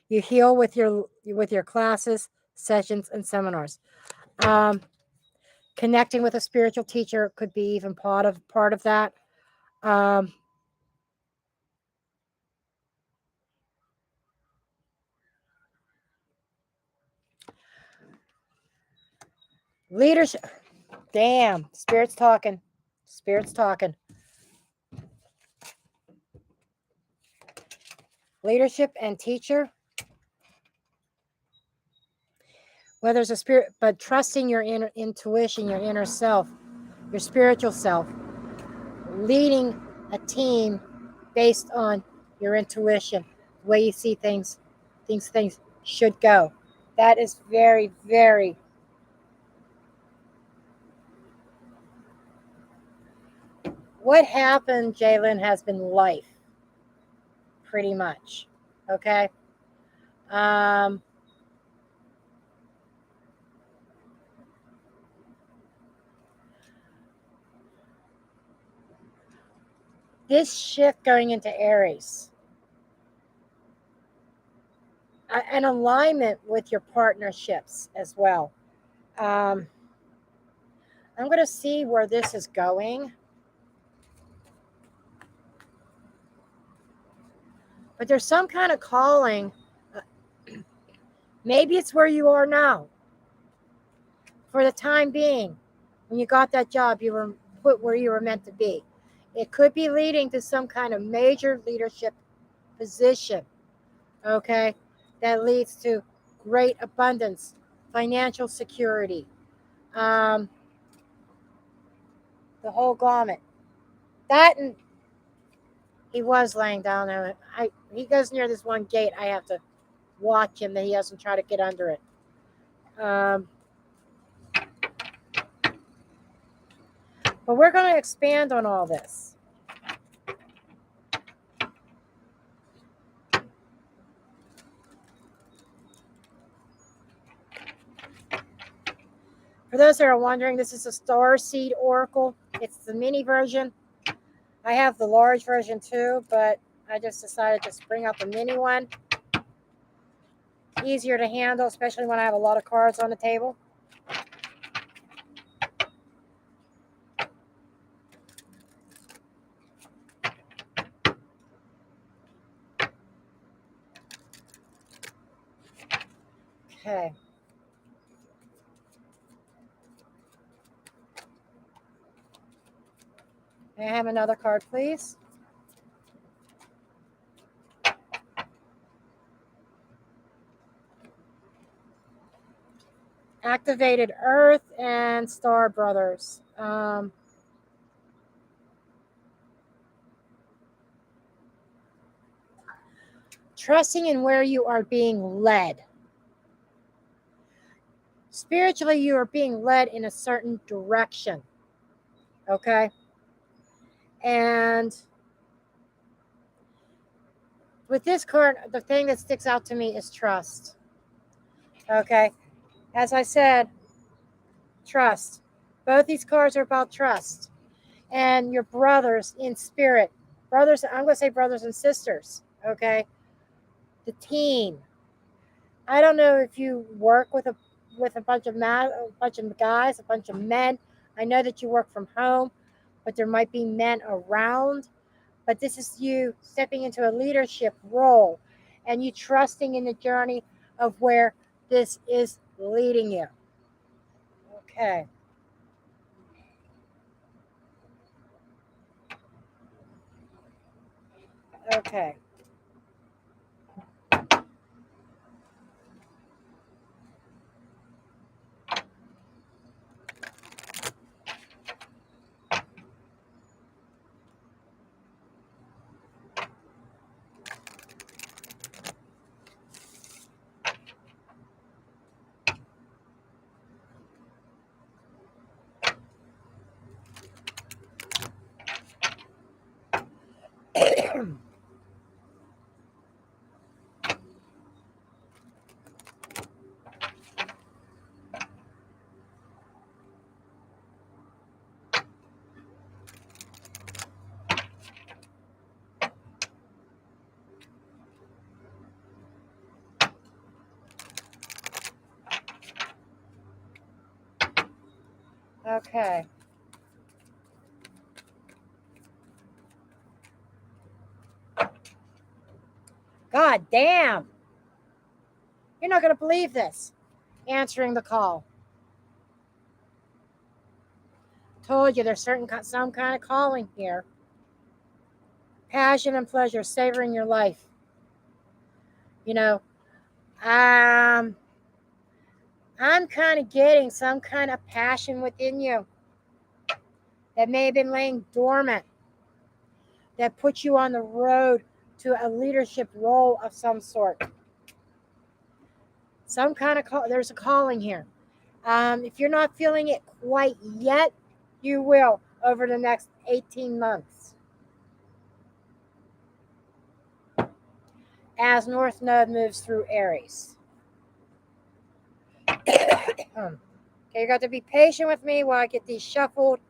you heal with your classes, sessions, and seminars. Um, Connecting with a spiritual teacher could be even part of that. Um, Leadership. Damn, spirit's talking. Spirit's talking. Leadership and teacher. Well, there's a spirit, but trusting your inner intuition, your inner self, your spiritual self, leading a team based on your intuition, the way you see things should go. That is very, very. What happened, Jalen, has been life, pretty much. Okay. Um, this shift going into Aries, an alignment with your partnerships as well. Um, I'm going to see where this is going. But there's some kind of calling. Maybe it's where you are now. For the time being, when you got that job, you were put where you were meant to be. It could be leading to some kind of major leadership position, okay, that leads to great abundance, financial security, um, the whole gamut. That and he was laying down there. He goes near this one gate. I have to watch him that he doesn't try to get under it. But we're going to expand on all this. For those that are wondering, this is a star seed oracle. It's the mini version. I have the large version too, but I just decided to bring out the mini one. Easier to handle, especially when I have a lot of cards on the table. Okay. May I have another card, please? Activated Earth and Star Brothers. Trusting in where you are being led. Spiritually, you are being led in a certain direction. Okay? And with this card, the thing that sticks out to me is trust. Okay? As I said, trust. Both these cards are about trust. And your brothers in spirit. Brothers, I'm going to say brothers and sisters. Okay? The team. I don't know if you work with a bunch of guys, a bunch of men. I know that you work from home, but there might be men around. But this is you stepping into a leadership role and you trusting in the journey of where this is leading you. Okay. Okay. Okay. God damn. You're not going to believe this. Answering the call. Told you there's some kind of calling here. Passion and pleasure, savoring your life. You know, I'm kind of getting some kind of passion within you that may have been laying dormant, that puts you on the road to a leadership role of some sort. Some kind of call. There's a calling here. If you're not feeling it quite yet, you will over the next 18 months. As North Node moves through Aries. Okay, you got to be patient with me while I get these shuffled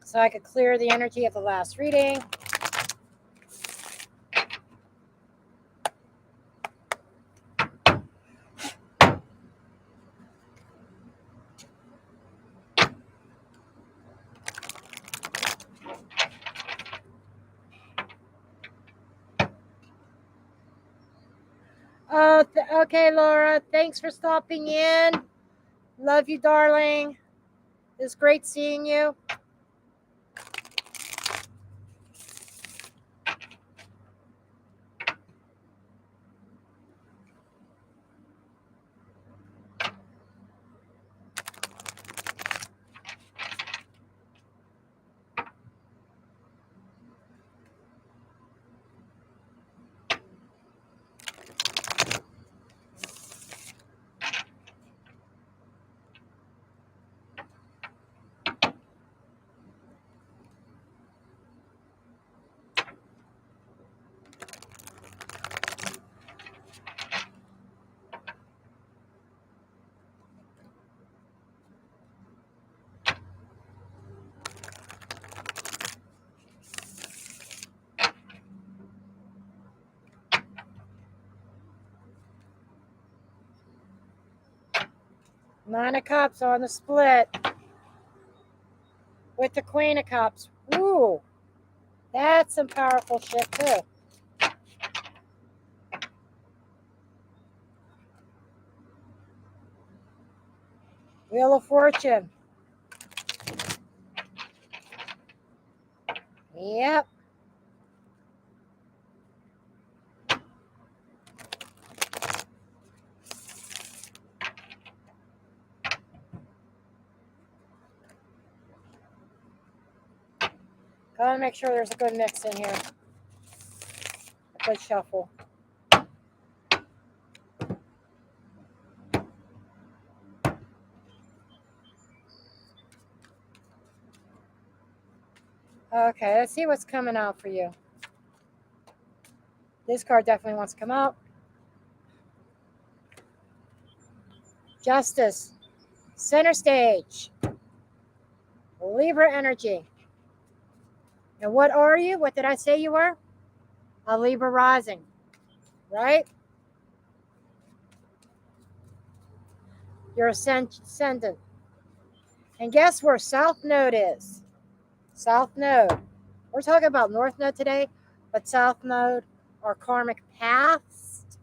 so I could clear the energy of the last reading. Okay, Laura. Thanks for stopping in. Love you, darling. It's great seeing you. Nine of Cups on the split with the Queen of Cups. Ooh, that's some powerful shit too. Wheel of Fortune. Yep. Gotta make sure there's a good mix in here. A good shuffle. Okay, let's see what's coming out for you. This card definitely wants to come out. Justice. Center stage. Libra energy. And what are you? What did I say you were? A Libra rising. Right? Your ascendant. And guess where South Node is? South Node. We're talking about North Node today, but South Node are karmic past,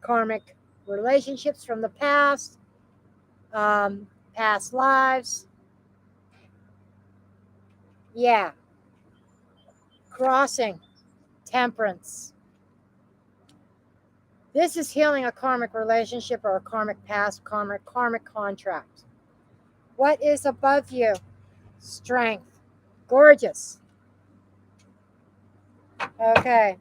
karmic relationships from the past, past lives. Yeah. Crossing. Temperance. This is healing a karmic relationship or a karmic past, karmic contract. What is above you? Strength. Gorgeous. Okay.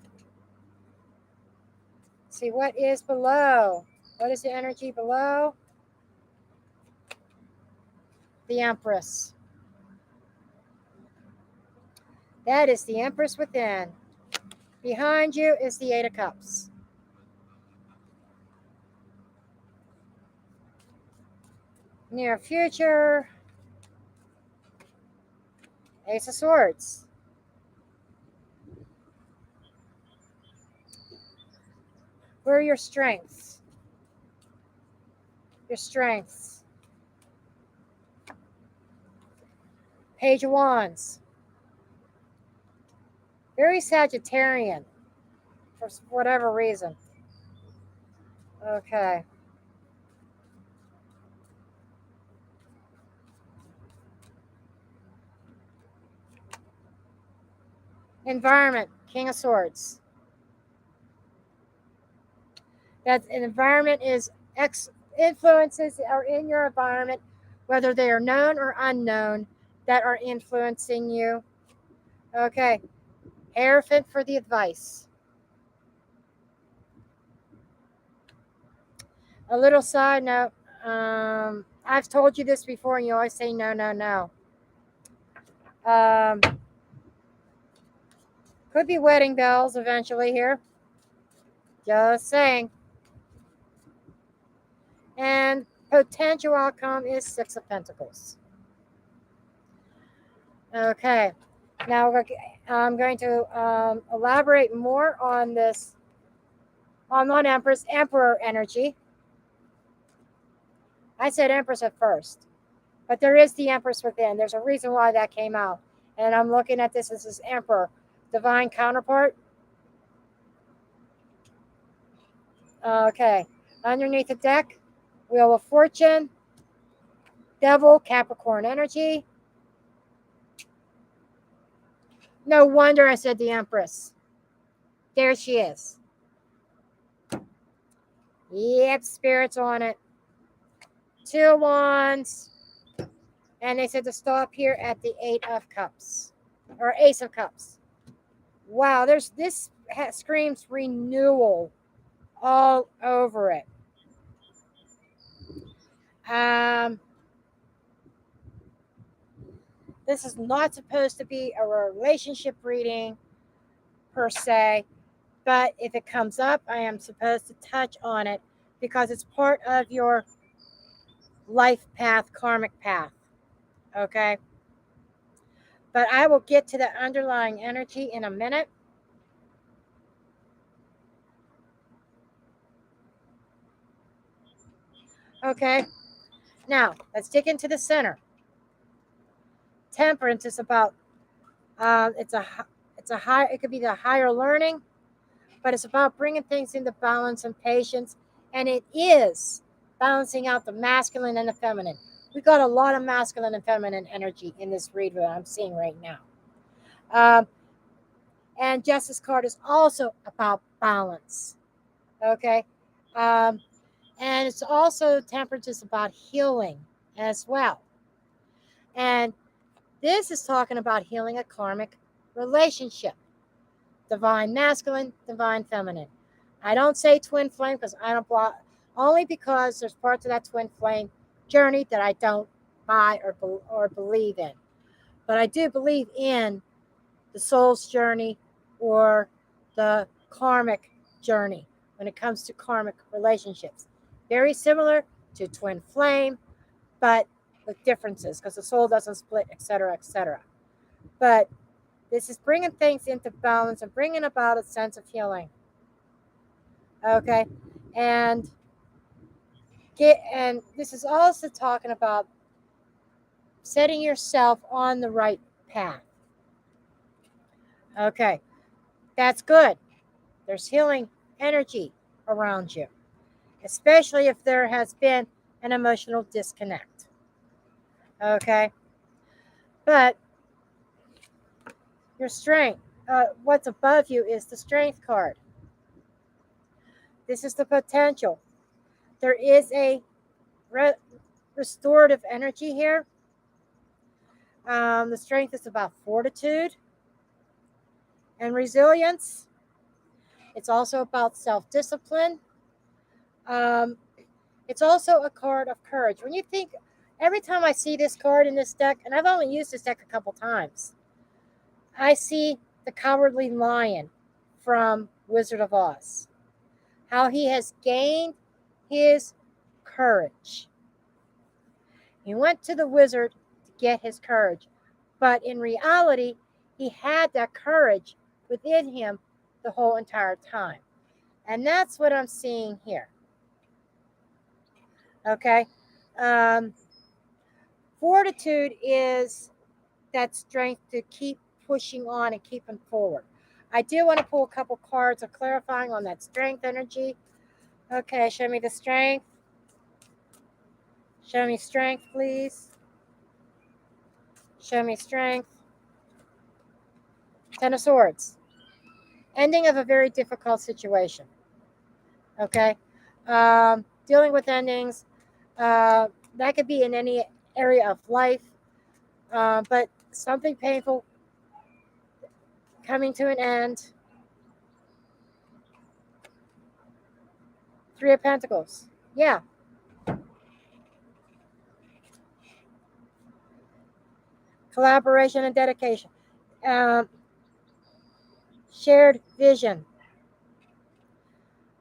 See what is below. What is the energy below? The Empress. That is the Empress within. Behind you is the Eight of Cups. Near future, Ace of Swords. Where are your strengths? Your strengths. Page of Wands. Very Sagittarian for whatever reason. Okay. Environment, King of Swords. That an environment is influences are in your environment, whether they are known or unknown, that are influencing you. Okay. Hierophant for the advice. A little side note. I've told you this before, and you always say no, no, no. Could be wedding bells eventually here. Just saying. And potential outcome is Six of Pentacles. Okay. Now I'm going to elaborate more on this, on one Empress, Emperor energy. I said Empress at first, but there is the Empress within. There's a reason why that came out. And I'm looking at this as this Emperor, divine counterpart. Okay. Underneath the deck, Wheel of Fortune, Devil, Capricorn energy. No wonder I said the Empress. There she is. Yep, Spirit's on it. Two of Wands. And they said to stop here at the Eight of Cups. Or Ace of Cups. Wow, this screams renewal all over it. This is not supposed to be a relationship reading per se, but if it comes up, I am supposed to touch on it because it's part of your life path, karmic path. Okay? But I will get to the underlying energy in a minute. Okay? Now, let's dig into the center. Temperance is about it's a high, it could be the higher learning, but it's about bringing things into balance and patience, and it is balancing out the masculine and the feminine. We got a lot of masculine and feminine energy in this read that I'm seeing right now. And Justice card is also about balance. Okay. And it's also Temperance is about healing as well. And this is talking about healing a karmic relationship. Divine masculine, divine feminine. I don't say twin flame because I don't block, only because there's parts of that twin flame journey that I don't buy or believe in. But I do believe in the soul's journey or the karmic journey when it comes to karmic relationships. Very similar to twin flame, but with differences because the soul doesn't split, etc., etc. But this is bringing things into balance and bringing about a sense of healing. Okay, and this is also talking about setting yourself on the right path. Okay, that's good. There's healing energy around you, especially if there has been an emotional disconnect. Okay, but your strength, what's above you is the Strength card. This is the potential. There is a restorative energy here. The Strength is about fortitude and resilience. It's also about self-discipline. It's also a card of courage. When you think, every time I see this card in this deck, and I've only used this deck a couple times, I see the Cowardly Lion from Wizard of Oz. How he has gained his courage. He went to the wizard to get his courage, but in reality, he had that courage within him the whole entire time. And that's what I'm seeing here. Okay. Fortitude is that strength to keep pushing on and keeping forward. I do want to pull a couple cards of clarifying on that strength energy. Okay, show me the strength. Show me strength, please. Show me strength. Ten of Swords. Ending of a very difficult situation. Okay? Dealing with endings. That could be in any area of life. But something painful coming to an end. Three of Pentacles. Yeah. Collaboration and dedication. Um, Shared vision.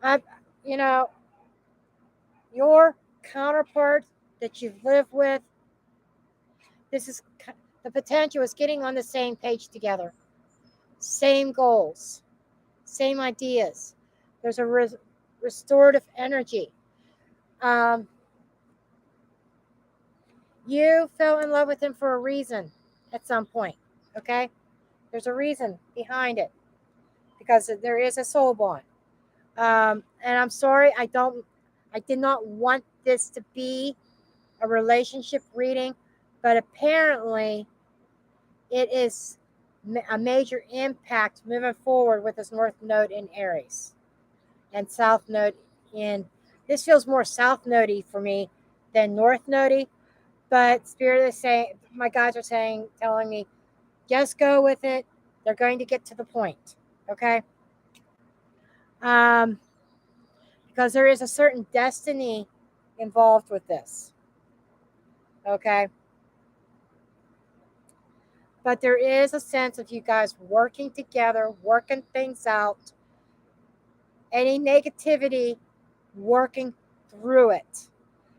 I, you know, your counterpart that you've lived with, this is the potential is getting on the same page together. Same goals, same ideas. There's a restorative energy. Um, you fell in love with him for a reason at some point, okay? There's a reason behind it because there is a soul bond. And I'm sorry, I did not want this to be a relationship reading, but apparently it is a major impact moving forward with this North Node in Aries and South Node in. This feels more South Nodey for me than North Nodey, but Spirit is saying, my guides are saying, telling me, just go with it. They're going to get to the point, okay? Because there is a certain destiny involved with this, okay? But there is a sense of you guys working together, working things out, any negativity, working through it,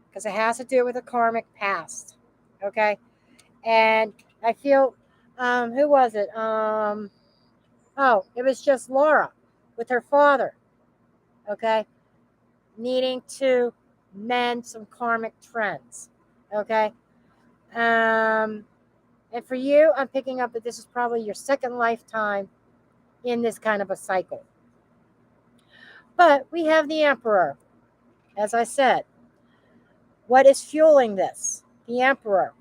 because it has to do with a karmic past, okay? And I feel, who was it? Oh, it was just Laura with her father, okay? Needing to mend some karmic trends, okay? And for you, I'm picking up that this is probably your second lifetime in this kind of a cycle. But we have the Emperor, as I said. What is fueling this? The Emperor.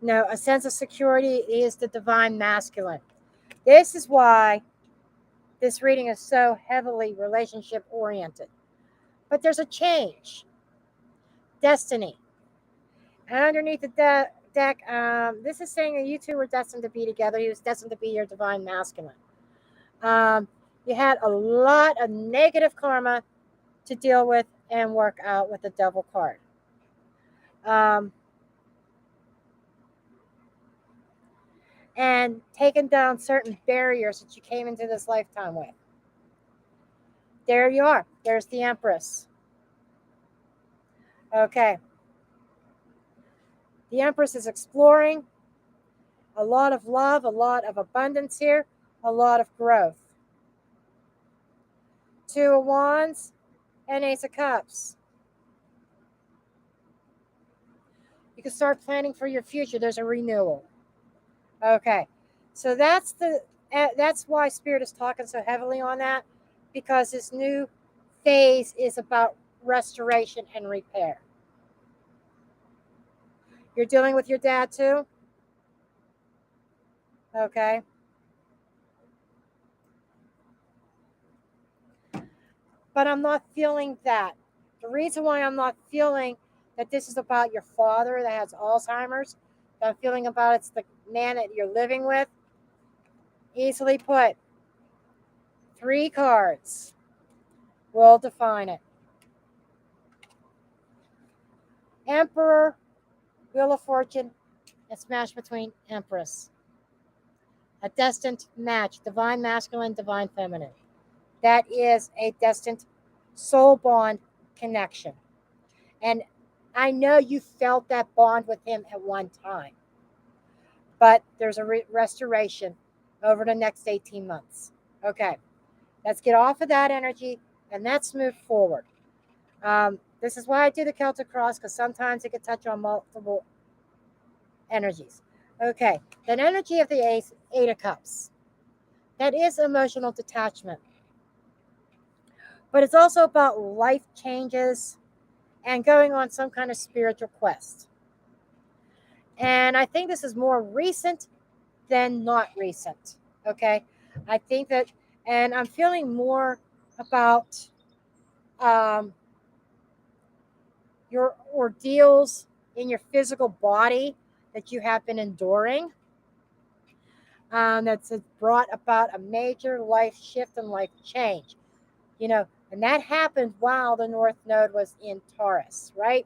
No, a sense of security is the divine masculine. This is why this reading is so heavily relationship oriented. But there's a change. Destiny. And underneath the deck, this is saying that you two were destined to be together. He was destined to be your divine masculine. You had a lot of negative karma to deal with and work out with the Devil card. And taken down certain barriers that you came into this lifetime with. There you are. There's the Empress. Okay. The Empress is exploring. A lot of love, a lot of abundance here, a lot of growth. Two of Wands and Ace of Cups. You can start planning for your future. There's a renewal. Okay. So that's why Spirit is talking so heavily on that, because this new phase is about restoration and repair. You're dealing with your dad too? Okay. But I'm not feeling that. The reason why I'm not feeling that this is about your father that has Alzheimer's, that I'm feeling about it's the man that you're living with, easily put. 3 cards will define it. Emperor, Wheel of Fortune, and smash between Empress. A destined match, divine masculine, divine feminine. That is a destined soul bond connection. And I know you felt that bond with him at one time. But there's a restoration over the next 18 months. Okay. Let's get off of that energy and let's move forward. This is why I do the Celtic cross, because sometimes it can touch on multiple energies. Okay, that energy of the Ace, Eight of Cups. That is emotional detachment. But it's also about life changes and going on some kind of spiritual quest. And I think this is more recent than not recent. Okay. I think that, and I'm feeling more about um, your ordeals in your physical body that you have been enduring. That's brought about a major life shift and life change. And that happened while the North Node was in Taurus, right?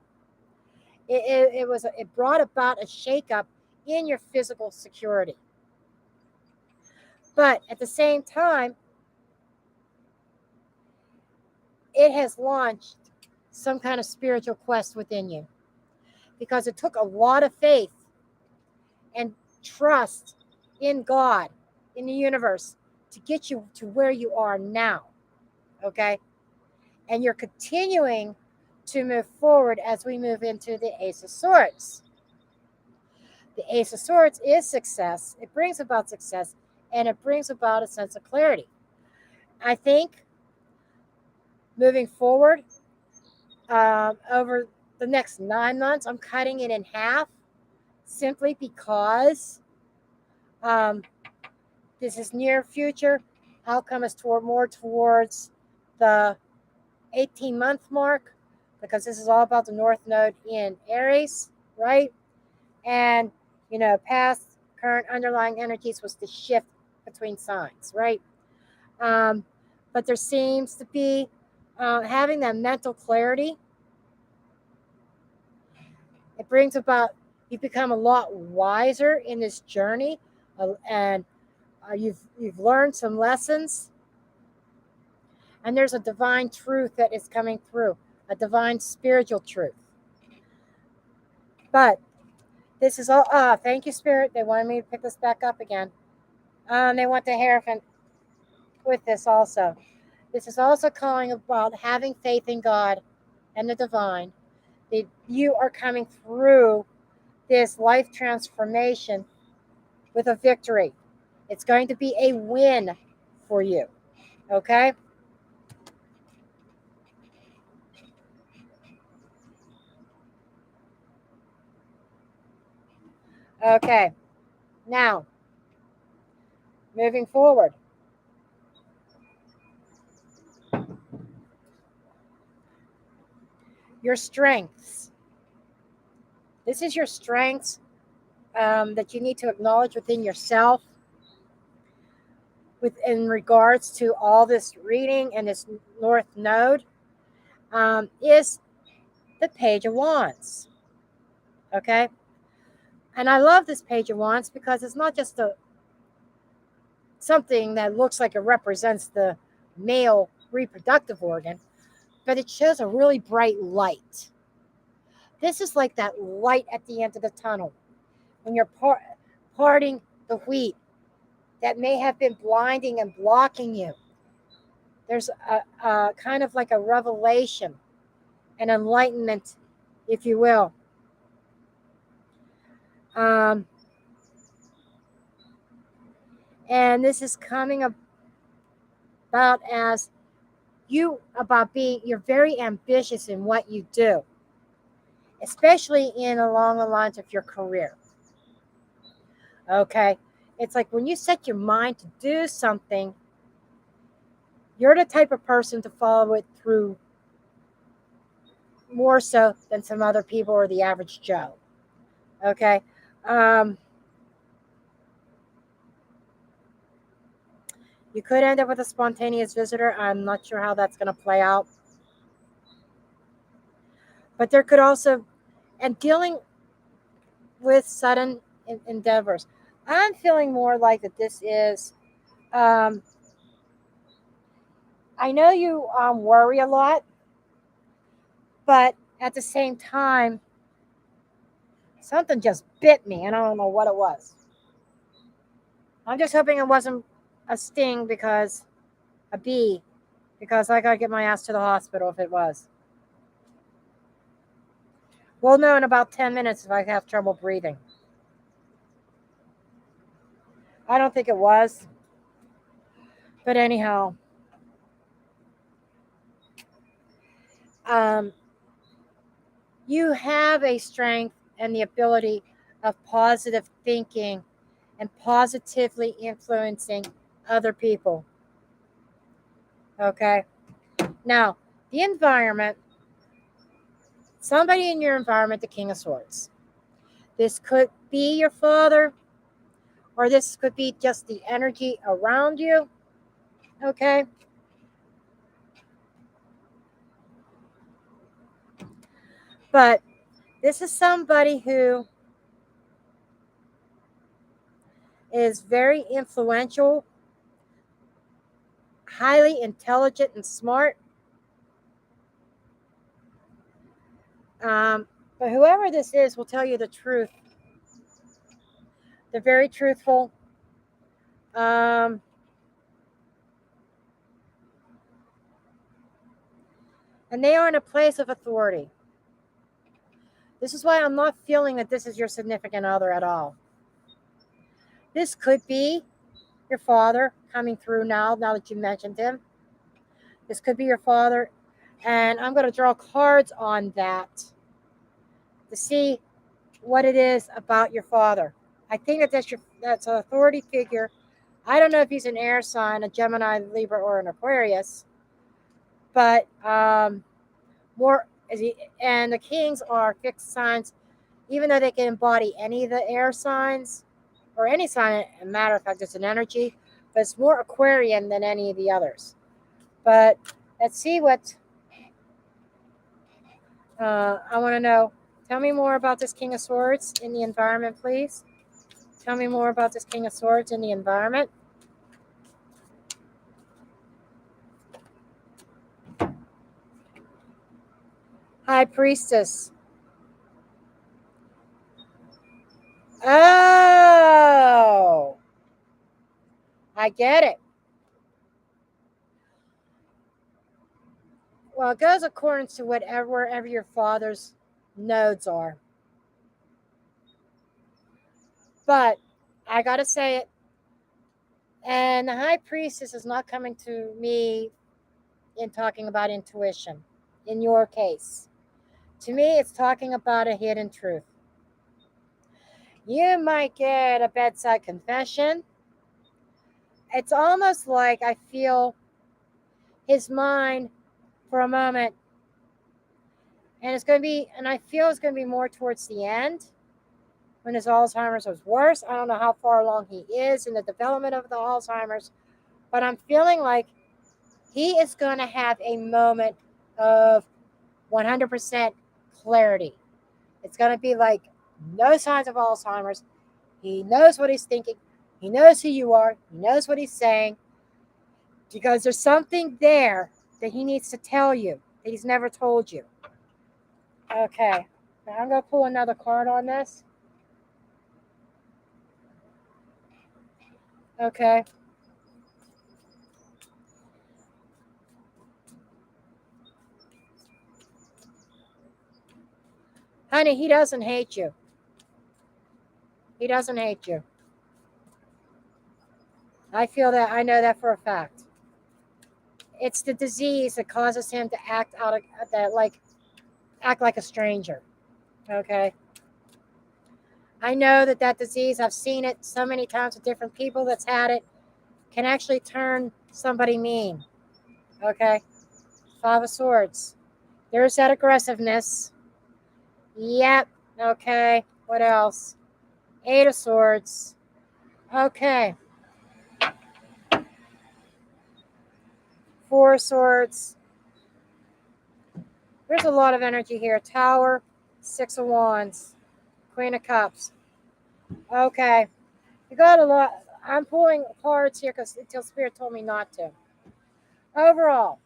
It brought about a shakeup in your physical security. But at the same time, it has launched some kind of spiritual quest within you because it took a lot of faith and trust in God, in the universe, to get you to where you are now. Okay. And you're continuing to move forward as we move into the Ace of Swords. The Ace of Swords is success. It brings about success and it brings about a sense of clarity. I think moving forward over the next 9 months, I'm cutting it in half simply because um, this is near future. Outcome is more towards the 18-month mark because this is all about the North Node in Aries, right? And, past, current, underlying energies was the shift between signs, right? But there seems to be having that mental clarity. It brings about, you become a lot wiser in this journey, and you've learned some lessons, and there's a divine truth that is coming through, a divine spiritual truth. But this is all. Thank you, Spirit. They wanted me to pick this back up again. They want the Hierophant with this also. This is also calling about having faith in God and the divine. That you are coming through this life transformation with a victory. It's going to be a win for you. Okay? Okay. Now, moving forward, your strengths. This is your strengths that you need to acknowledge within yourself in regards to all this reading and this North Node is the Page of Wands. Okay? And I love this Page of Wands because it's not just something that looks like it represents the male reproductive organ, but it shows a really bright light. This is like that light at the end of the tunnel when you're parting the wheat that may have been blinding and blocking you. There's a kind of like a revelation, an enlightenment, if you will. Um, and this is coming about as you're very ambitious in what you do, especially along the lines of your career. Okay. It's like when you set your mind to do something, you're the type of person to follow it through more so than some other people or the average Joe. Okay. Um, you could end up with a spontaneous visitor. I'm not sure how that's going to play out. But there could also, and dealing with sudden endeavors. I'm feeling more like that this is, um, I know you worry a lot, but at the same time, something just bit me and I don't know what it was. I'm just hoping it wasn't a sting because a bee, because I got to get my ass to the hospital if it was. We'll know in about 10 minutes if I have trouble breathing. I don't think it was. But anyhow, um, you have a strength and the ability of positive thinking and positively influencing other people. Okay. Now, the environment, somebody in your environment, the King of Swords. This could be your father, or this could be just the energy around you. Okay. But this is somebody who is very influential, highly intelligent, and smart. But whoever this is will tell you the truth. They're very truthful. Um, and they are in a place of authority. This is why I'm not feeling that this is your significant other at all. This could be your father coming through now that you mentioned him. This could be your father. And I'm going to draw cards on that to see what it is about your father. I think that's an authority figure. I don't know if he's an air sign, a Gemini, Libra, or an Aquarius, but more is he. And the kings are fixed signs, even though they can embody any of the air signs or any sign. A matter of fact, it's an energy, but it's more Aquarian than any of the others. But let's see what I want to know. Tell me more about this King of Swords in the environment, please. Tell me more about this King of Swords in the environment. High Priestess. Oh, I get it. Well, it goes according to wherever your father's nodes are. But I got to say it. And the High Priestess is not coming to me in talking about intuition in your case. To me, it's talking about a hidden truth. You might get a bedside confession. It's almost like I feel his mind for a moment, and I feel it's going to be more towards the end when his Alzheimer's was worse. I don't know how far along he is in the development of the Alzheimer's, but I'm feeling like he is going to have a moment of 100% clarity. It's going to be like no signs of Alzheimer's. He knows what he's thinking. He knows who you are. He knows what he's saying. Because there's something there that he needs to tell you that he's never told you. Okay. Now I'm going to pull another card on this. Okay. Honey, he doesn't hate you. He doesn't hate you. I feel that. I know that for a fact. It's the disease that causes him to act like a stranger. Okay. I know that disease, I've seen it so many times with different people that's had it, can actually turn somebody mean. Okay. Five of Swords. There's that aggressiveness. Yep. Okay. What else? Eight of Swords. Okay. Four of Swords. There's a lot of energy here. Tower. Six of Wands. Queen of Cups. Okay. You got a lot. I'm pulling cards here until Spirit told me not to. Overall,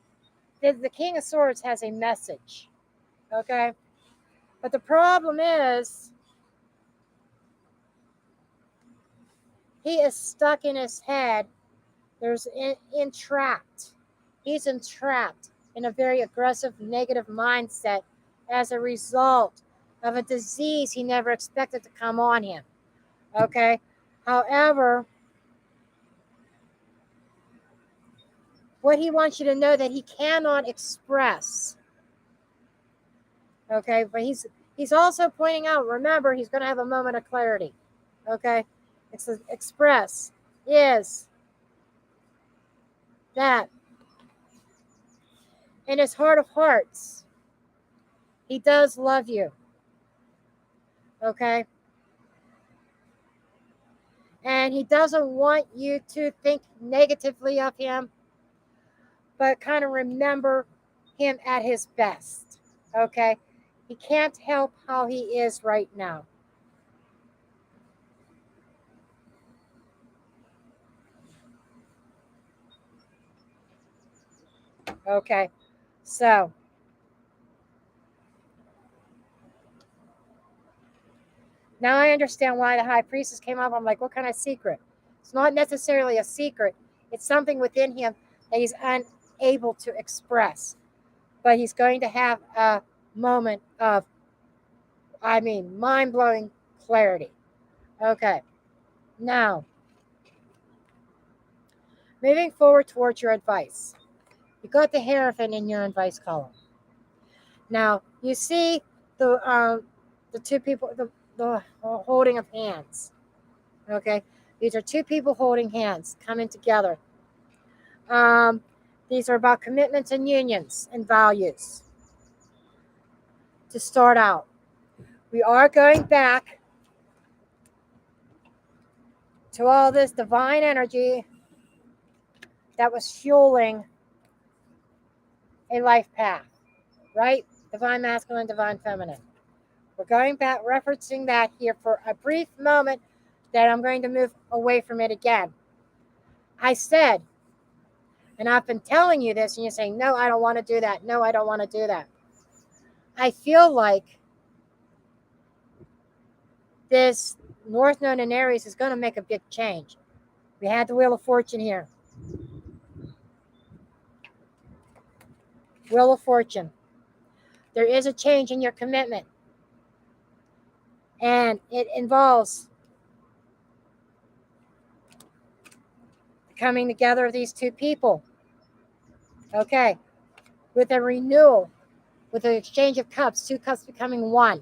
the King of Swords has a message. Okay. But the problem is, he is stuck in his head. There's entrapped. He's entrapped in a very aggressive, negative mindset as a result of a disease he never expected to come on him. Okay. However, what he wants you to know that he cannot express. Okay, but he's also pointing out, remember, he's going to have a moment of clarity. Okay, express is that in his heart of hearts, he does love you. Okay, and he doesn't want you to think negatively of him, but kind of remember him at his best. Okay, he can't help how he is right now. Okay, so now I understand why the high priestess came up. I'm like, what kind of secret? It's not necessarily a secret. It's something within him that he's unable to express. But he's going to have a moment of, mind-blowing clarity. Okay. Now, moving forward towards your advice. You got the Hierophant in your advice column. Now, you see the two people, the holding of hands. Okay, these are two people holding hands, coming together. These are about commitments and unions and values. To start out, we are going back to all this divine energy that was fueling a life path, right? Divine masculine, divine feminine. We're going back, referencing that here for a brief moment, that I'm going to move away from it again. I said, and I've been telling you this, and you're saying, no, I don't want to do that. No, I don't want to do that. I feel like this North Node in Aries is going to make a big change. We had the Wheel of Fortune here. Wheel of Fortune. There is a change in your commitment. And it involves the coming together of these two people. Okay. With a renewal, with an exchange of cups, two cups becoming one.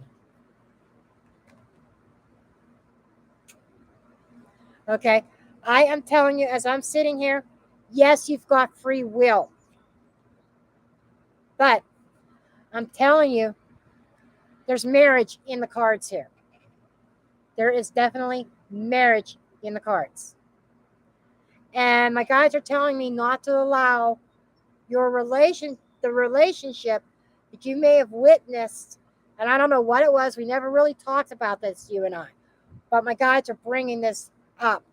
Okay. I am telling you, as I'm sitting here, yes, you've got free will. But I'm telling you, there's marriage in the cards here. There is definitely marriage in the cards. And my guides are telling me not to allow the relationship that you may have witnessed, and I don't know what it was. We never really talked about this, you and I. But my guides are bringing this up.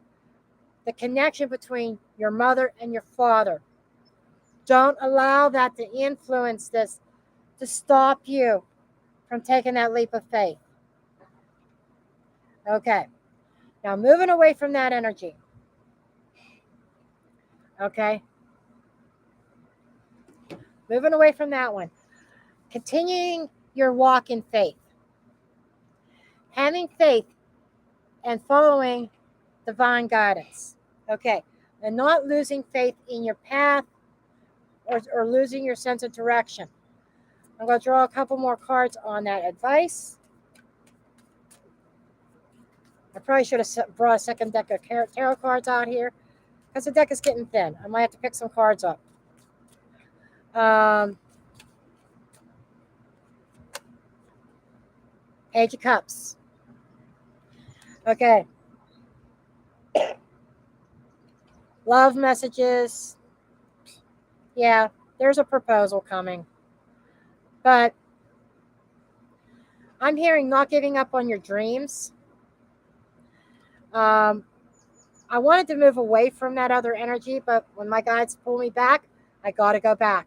The connection between your mother and your father. Don't allow that to influence this, to stop you from taking that leap of faith. Okay. Now, moving away from that energy. Okay. Moving away from that one. Continuing your walk in faith. Having faith and following divine guidance. Okay. And not losing faith in your path or losing your sense of direction. I'm going to draw a couple more cards on that advice. I probably should have brought a second deck of tarot cards out here because the deck is getting thin. I might have to pick some cards up. Page of Cups. Okay. Love messages. Yeah, there's a proposal coming. But I'm hearing not giving up on your dreams. I wanted to move away from that other energy, but when my guides pull me back, I got to go back.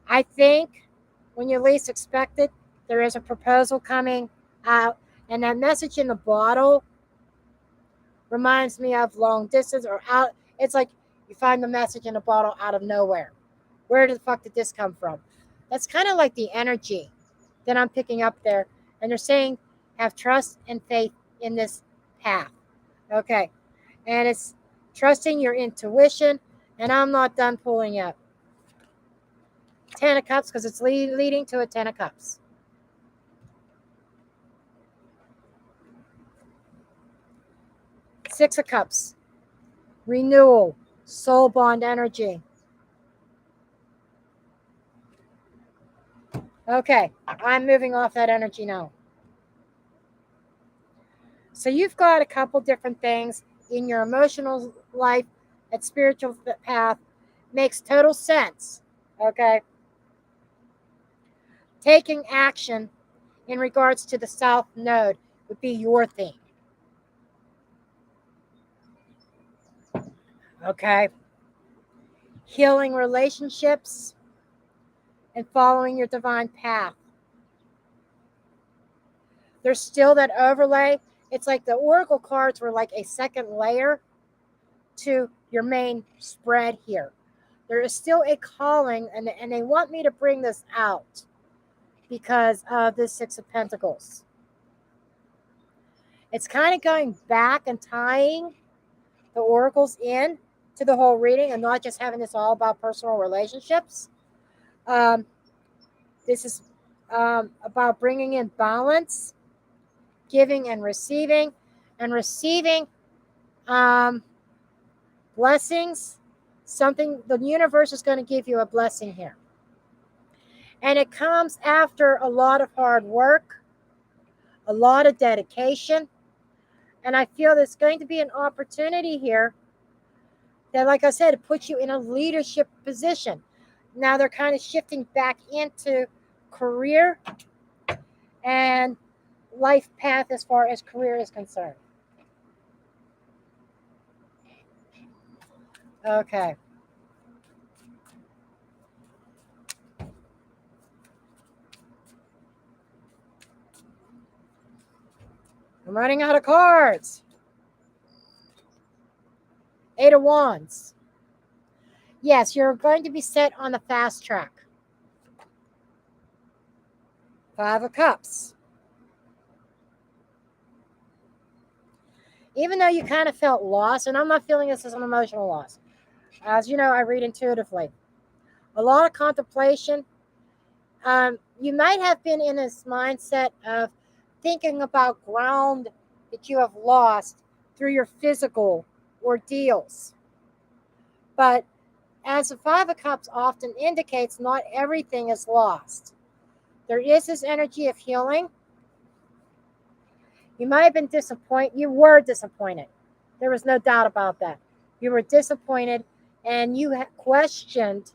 I think when you least expect it, there is a proposal coming out, and that message in the bottle reminds me of long distance or out. It's like you find the message in a bottle out of nowhere. Where the fuck did this come from? That's kind of like the energy that I'm picking up there. And they're saying, have trust and faith in this path. Okay. And it's trusting your intuition And I'm not done pulling yet. Ten of Cups, because it's leading to a Ten of Cups. Six of Cups. Renewal. Soul bond energy. Okay, I'm moving off that energy now. So you've got a couple different things in your emotional life, that spiritual path. Makes total sense. Okay. Taking action in regards to the South Node would be your theme. Okay. Healing relationships and following your divine path. There's still that overlay. It's like the oracle cards were like a second layer to your main spread here. There is still a calling, and they want me to bring this out because of the Six of Pentacles. It's kind of going back and tying the oracles in to the whole reading and not just having this all about personal relationships. This is about bringing in balance, giving and receiving blessings. Something, the universe is going to give you a blessing here. And it comes after a lot of hard work, a lot of dedication. And I feel there's going to be an opportunity here that, like I said, it puts you in a leadership position. Now they're kind of shifting back into career and life path as far as career is concerned. Okay. I'm running out of cards. Eight of Wands. Yes, you're going to be set on the fast track. Five of Cups. Even though you kind of felt lost, and I'm not feeling this as an emotional loss. As you know, I read intuitively. A lot of contemplation. You might have been in this mindset of thinking about ground that you have lost through your physical ordeals. But as the Five of Cups often indicates, not everything is lost. There is this energy of healing. You might have been disappointed. You were disappointed. There was no doubt about that. You were disappointed and you questioned,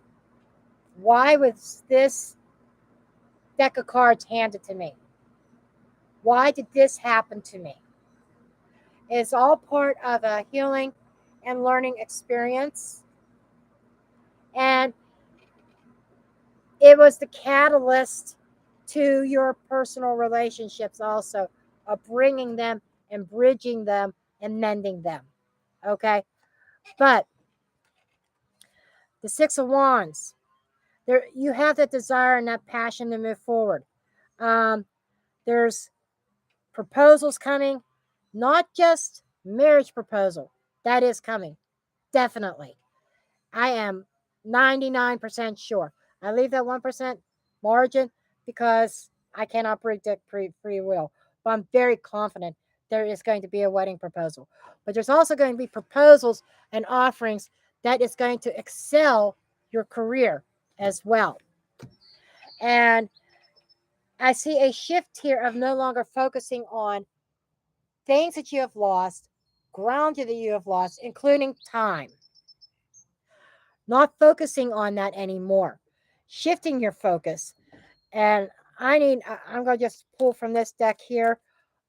why was this deck of cards handed to me? Why did this happen to me? It's all part of a healing and learning experience. And it was the catalyst to your personal relationships also, of bringing them and bridging them and mending them. Okay? But the Six of Wands, there you have that desire and that passion to move forward. There's proposals coming, not just marriage proposal. That is coming, definitely. I am 99% sure. I leave that 1% margin because I cannot predict free will. But I'm very confident there is going to be a wedding proposal. But there's also going to be proposals and offerings that is going to excel your career as well. And I see a shift here of no longer focusing on things that you have lost, ground that you have lost, including time. Not focusing on that anymore. Shifting your focus. And I'm going to just pull from this deck here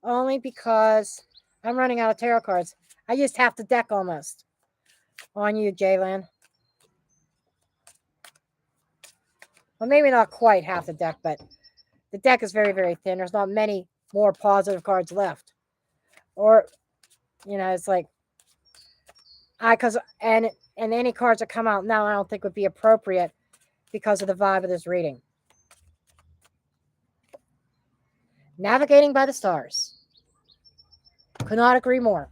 only because I'm running out of tarot cards. I used half the deck almost on you, Jalen. Well, maybe not quite half the deck, but the deck is very, very thin. There's not many more positive cards left. Or, it's like, and any cards that come out now I don't think would be appropriate because of the vibe of this reading. Navigating by the stars. Could not agree more.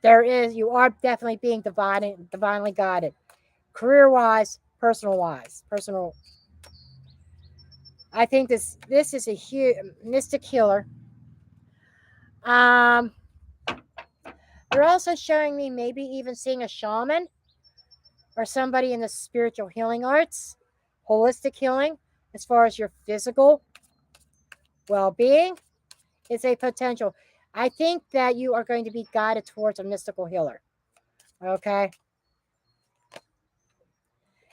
You are definitely being divinely guided, career wise, personal. I think this is a huge mystic healer. Um, they're also showing me maybe even seeing a shaman or somebody in the spiritual healing arts, holistic healing, as far as your physical well-being. It's a potential. I think that you are going to be guided towards a mystical healer. Okay.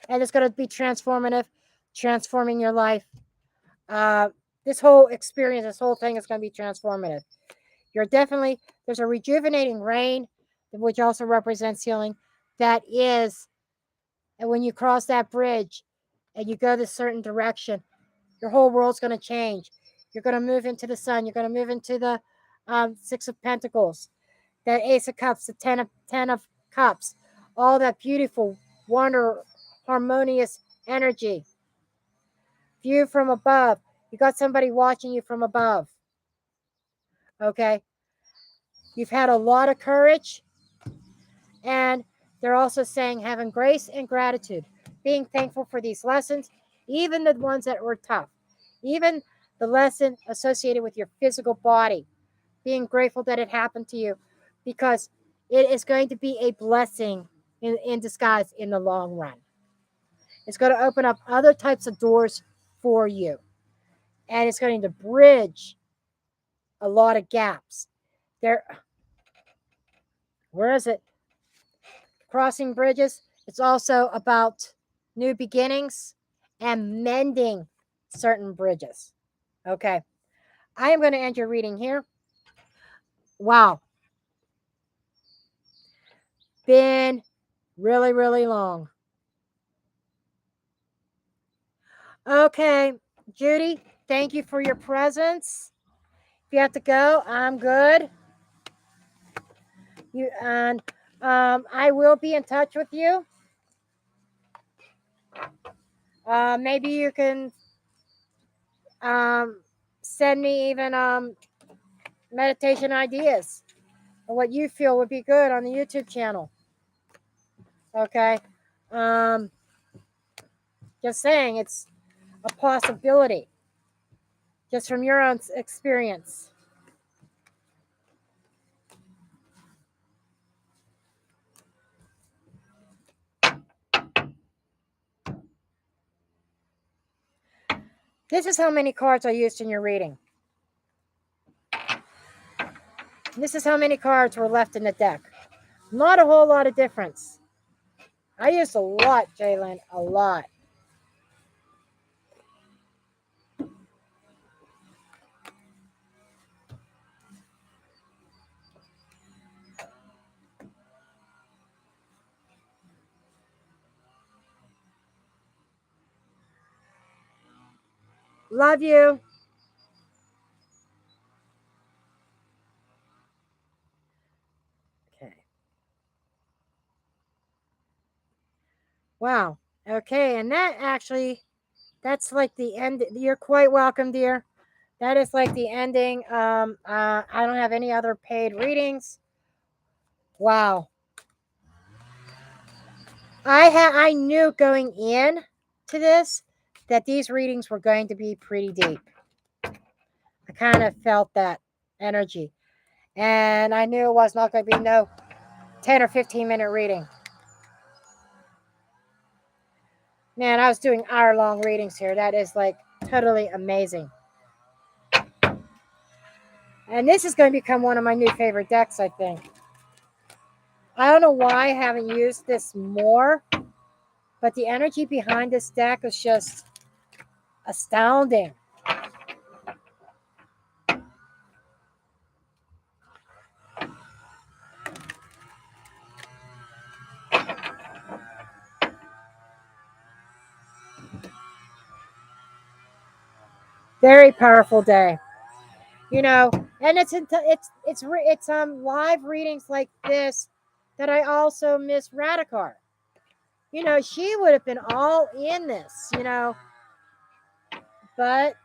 And it's going to be transformative, transforming your life. Uh, this whole experience, this whole thing is going to be transformative. There's a rejuvenating rain, which also represents healing. That is, and when you cross that bridge and you go this certain direction, your whole world's going to change. You're going to move into the sun. You're going to move into the Six of Pentacles, that Ace of Cups, the Ten of Cups, all that beautiful, wonder, harmonious energy. View from above. You got somebody watching you from above. Okay. You've had a lot of courage, and they're also saying having grace and gratitude, being thankful for these lessons, even the ones that were tough, even the lesson associated with your physical body, being grateful that it happened to you, because it is going to be a blessing in disguise in the long run. It's going to open up other types of doors for you, and it's going to bridge a lot of gaps. Where is it? Crossing bridges. It's also about new beginnings and mending certain bridges. Okay. I am going to end your reading here. Wow. Been really, really long. Okay. Judy, thank you for your presence. If you have to go, I'm good. I will be in touch with you. Maybe you can send me even meditation ideas or what you feel would be good on the YouTube channel. Okay. Um, just saying, it's a possibility just from your own experience. This is how many cards I used in your reading. This is how many cards were left in the deck. Not a whole lot of difference. I used a lot, Jalen, a lot. Love you. Okay. Wow. Okay, and that's like the end. You're quite welcome, dear. That is like the ending. I don't have any other paid readings. Wow. I knew going in to this that these readings were going to be pretty deep. I kind of felt that energy. And I knew it was not going to be no 10 or 15-minute reading. Man, I was doing hour-long readings here. That is like totally amazing. And this is going to become one of my new favorite decks, I think. I don't know why I haven't used this more, but the energy behind this deck is just astounding. Very powerful day. You know, and it's live readings like this that I also miss Radikar. You know, she would have been all in this, but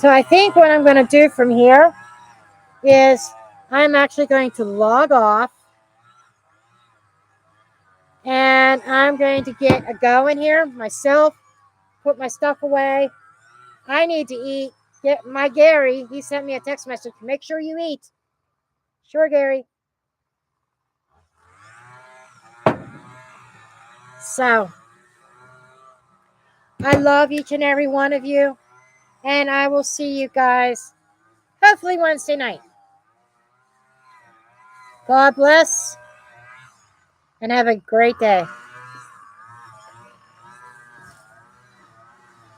So I think what I'm going to do from here is I'm actually going to log off, and I'm going to get a go in here myself, put my stuff away. I need to eat. Get my Gary, he sent me a text message. Make sure you eat. Sure, Gary. So I love each and every one of you, and I will see you guys hopefully Wednesday night. God bless, and have a great day.